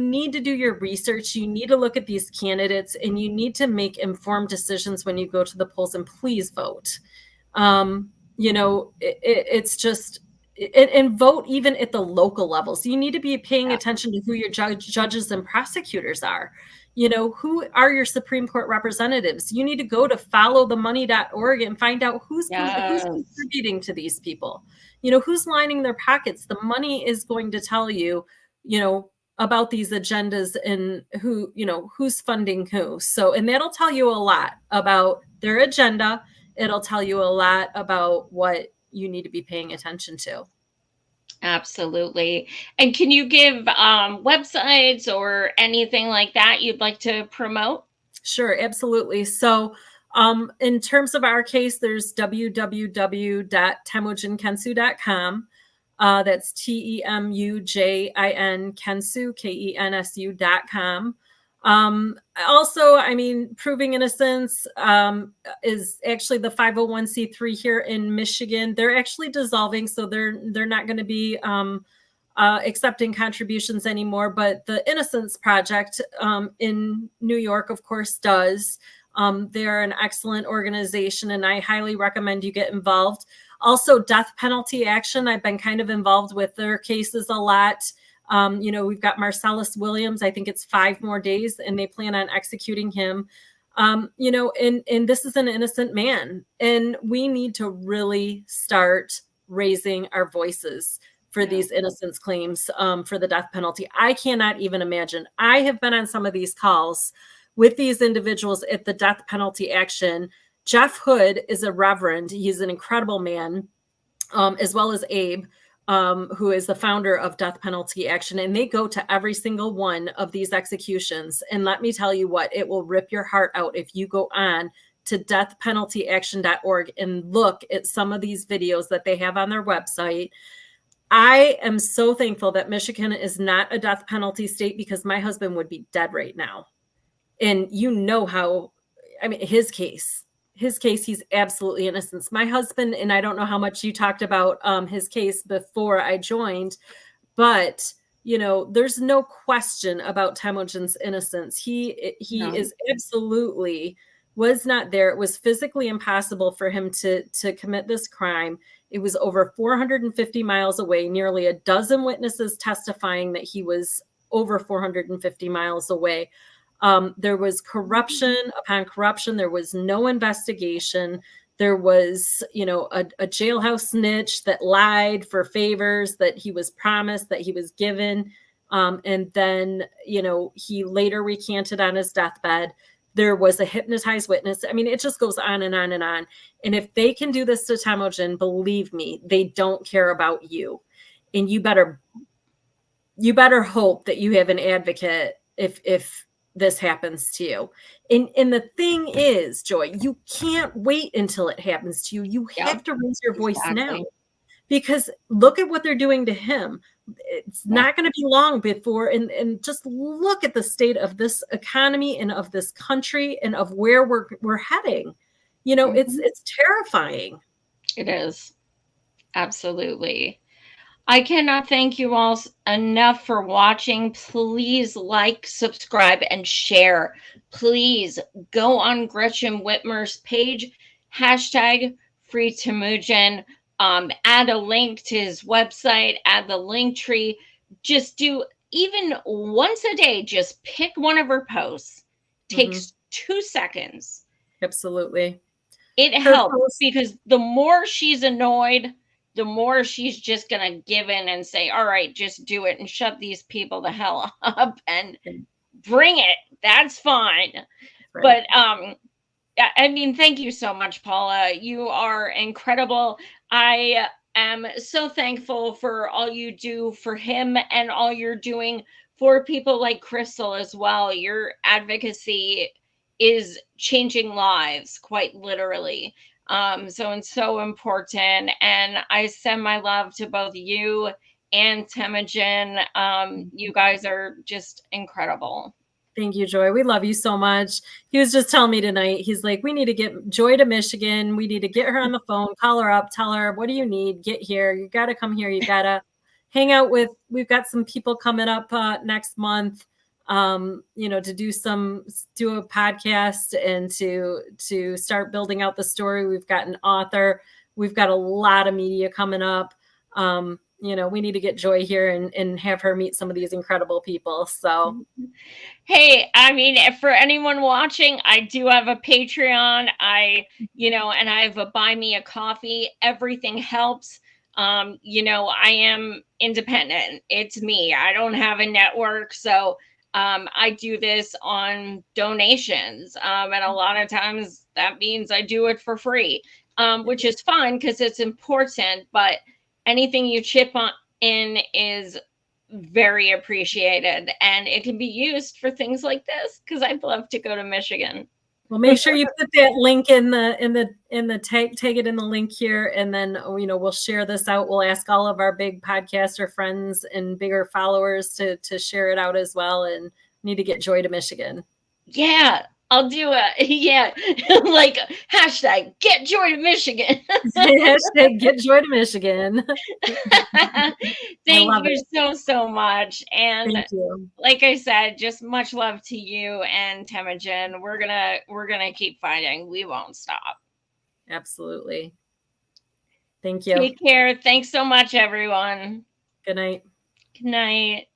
need to do your research. You need to look at these candidates and you need to make informed decisions when you go to the polls, and please vote. It's just, and vote even at the local levels. You need to be paying attention to who your judges and prosecutors are. Who are your Supreme Court representatives? You need to go to followthemoney.org and find out who's contributing to these people. Who's lining their pockets. The money is going to tell you, about these agendas and who's funding who. So, and that'll tell you a lot about their agenda. It'll tell you a lot about what you need to be paying attention to. Absolutely. And can you give websites or anything like that you'd like to promote? Sure, absolutely. So in terms of our case, there's www.temujinkensu.com. That's TEMUJIN Kensu, KENSU.com. Also, I mean, Proving Innocence is actually the 501c3 here in Michigan. They're actually dissolving, so they're not going to be accepting contributions anymore. But the Innocence Project in New York, of course, does. They're an excellent organization, and I highly recommend you get involved. Also, Death Penalty Action. I've been kind of involved with their cases a lot. We've got Marcellus Williams. I think it's 5 more days and they plan on executing him. And this is an innocent man. And we need to really start raising our voices for these innocence claims for the death penalty. I cannot even imagine. I have been on some of these calls with these individuals at the Death Penalty Action. Jeff Hood is a reverend. He's an incredible man, as well as Abe, who is the founder of Death Penalty Action. And they go to every single one of these executions. And let me tell you what, it will rip your heart out if you go on to deathpenaltyaction.org and look at some of these videos that they have on their website. I am so thankful that Michigan is not a death penalty state, because my husband would be dead right now. And his case, he's absolutely innocent. My husband, and I don't know how much you talked about his case before I joined, but there's no question about Temujin's innocence. He is absolutely was not there. It was physically impossible for him to commit this crime. It was over 450 miles away, nearly a dozen witnesses testifying that he was over 450 miles away. There was corruption upon corruption. There was no investigation. There was, a jailhouse snitch that lied for favors that he was promised, that he was given. And then, he later recanted on his deathbed. There was a hypnotized witness. I mean, it just goes on and on and on. And if they can do this to Temujin, believe me, they don't care about you. And you better hope that you have an advocate if this happens to you. And the thing is, Joy, you can't wait until it happens to you. You have to raise your voice now, because look at what they're doing to him. It's not going to be long before, and just look at the state of this economy and of this country and of where we're heading. You know, it's terrifying. It is. Absolutely. I cannot thank you all enough for watching. Please like, subscribe, and share. Please go on Gretchen Whitmer's page, hashtag free Temujin. Add a link to his website, add the link tree. Just do even once a day, just pick one of her posts. Takes 2 seconds. Absolutely. It helps because the more she's annoyed, the more she's just going to give in and say, all right, just do it and shut these people the hell up and bring it. That's fine. Right. But, I mean, thank you so much, Paula. You are incredible. I am so thankful for all you do for him and all you're doing for people like Crystal as well. Your advocacy is changing lives, quite literally. So it's so important. And I send my love to both you and Temujin. You guys are just incredible. Thank you, Joy. We love you so much. He was just telling me tonight, he's like, we need to get Joy to Michigan. We need to get her on the phone, call her up, tell her, what do you need? Get here. You got to come here. You got to hang out with, we've got some people coming up next month, you know, to do a podcast and to start building out the story. We've got an author. We've got a lot of media coming up. You know, we need to get Joy here and have her meet some of these incredible people. So, hey, I mean, for anyone watching, I do have a Patreon. And I have a Buy Me a Coffee. Everything helps. You know, I am independent. It's me. I don't have a network. So, I do this on donations. And a lot of times that means I do it for free, which is fine because it's important. But anything you chip in is very appreciated, and it can be used for things like this because I'd love to go to Michigan. Well, make sure you put that link in the tag it in the link here, and then we'll share this out. We'll ask all of our big podcaster friends and bigger followers to share it out as well. And need to get Joy to Michigan. Yeah, I'll do it. Yeah, like hashtag get Joy to Michigan. Hashtag get Joy to Michigan. Thank you so much. And thank you. Like I said, just much love to you and Temujin. We're gonna keep fighting. We won't stop. Absolutely. Thank you. Take care. Thanks so much, everyone. Good night. Good night.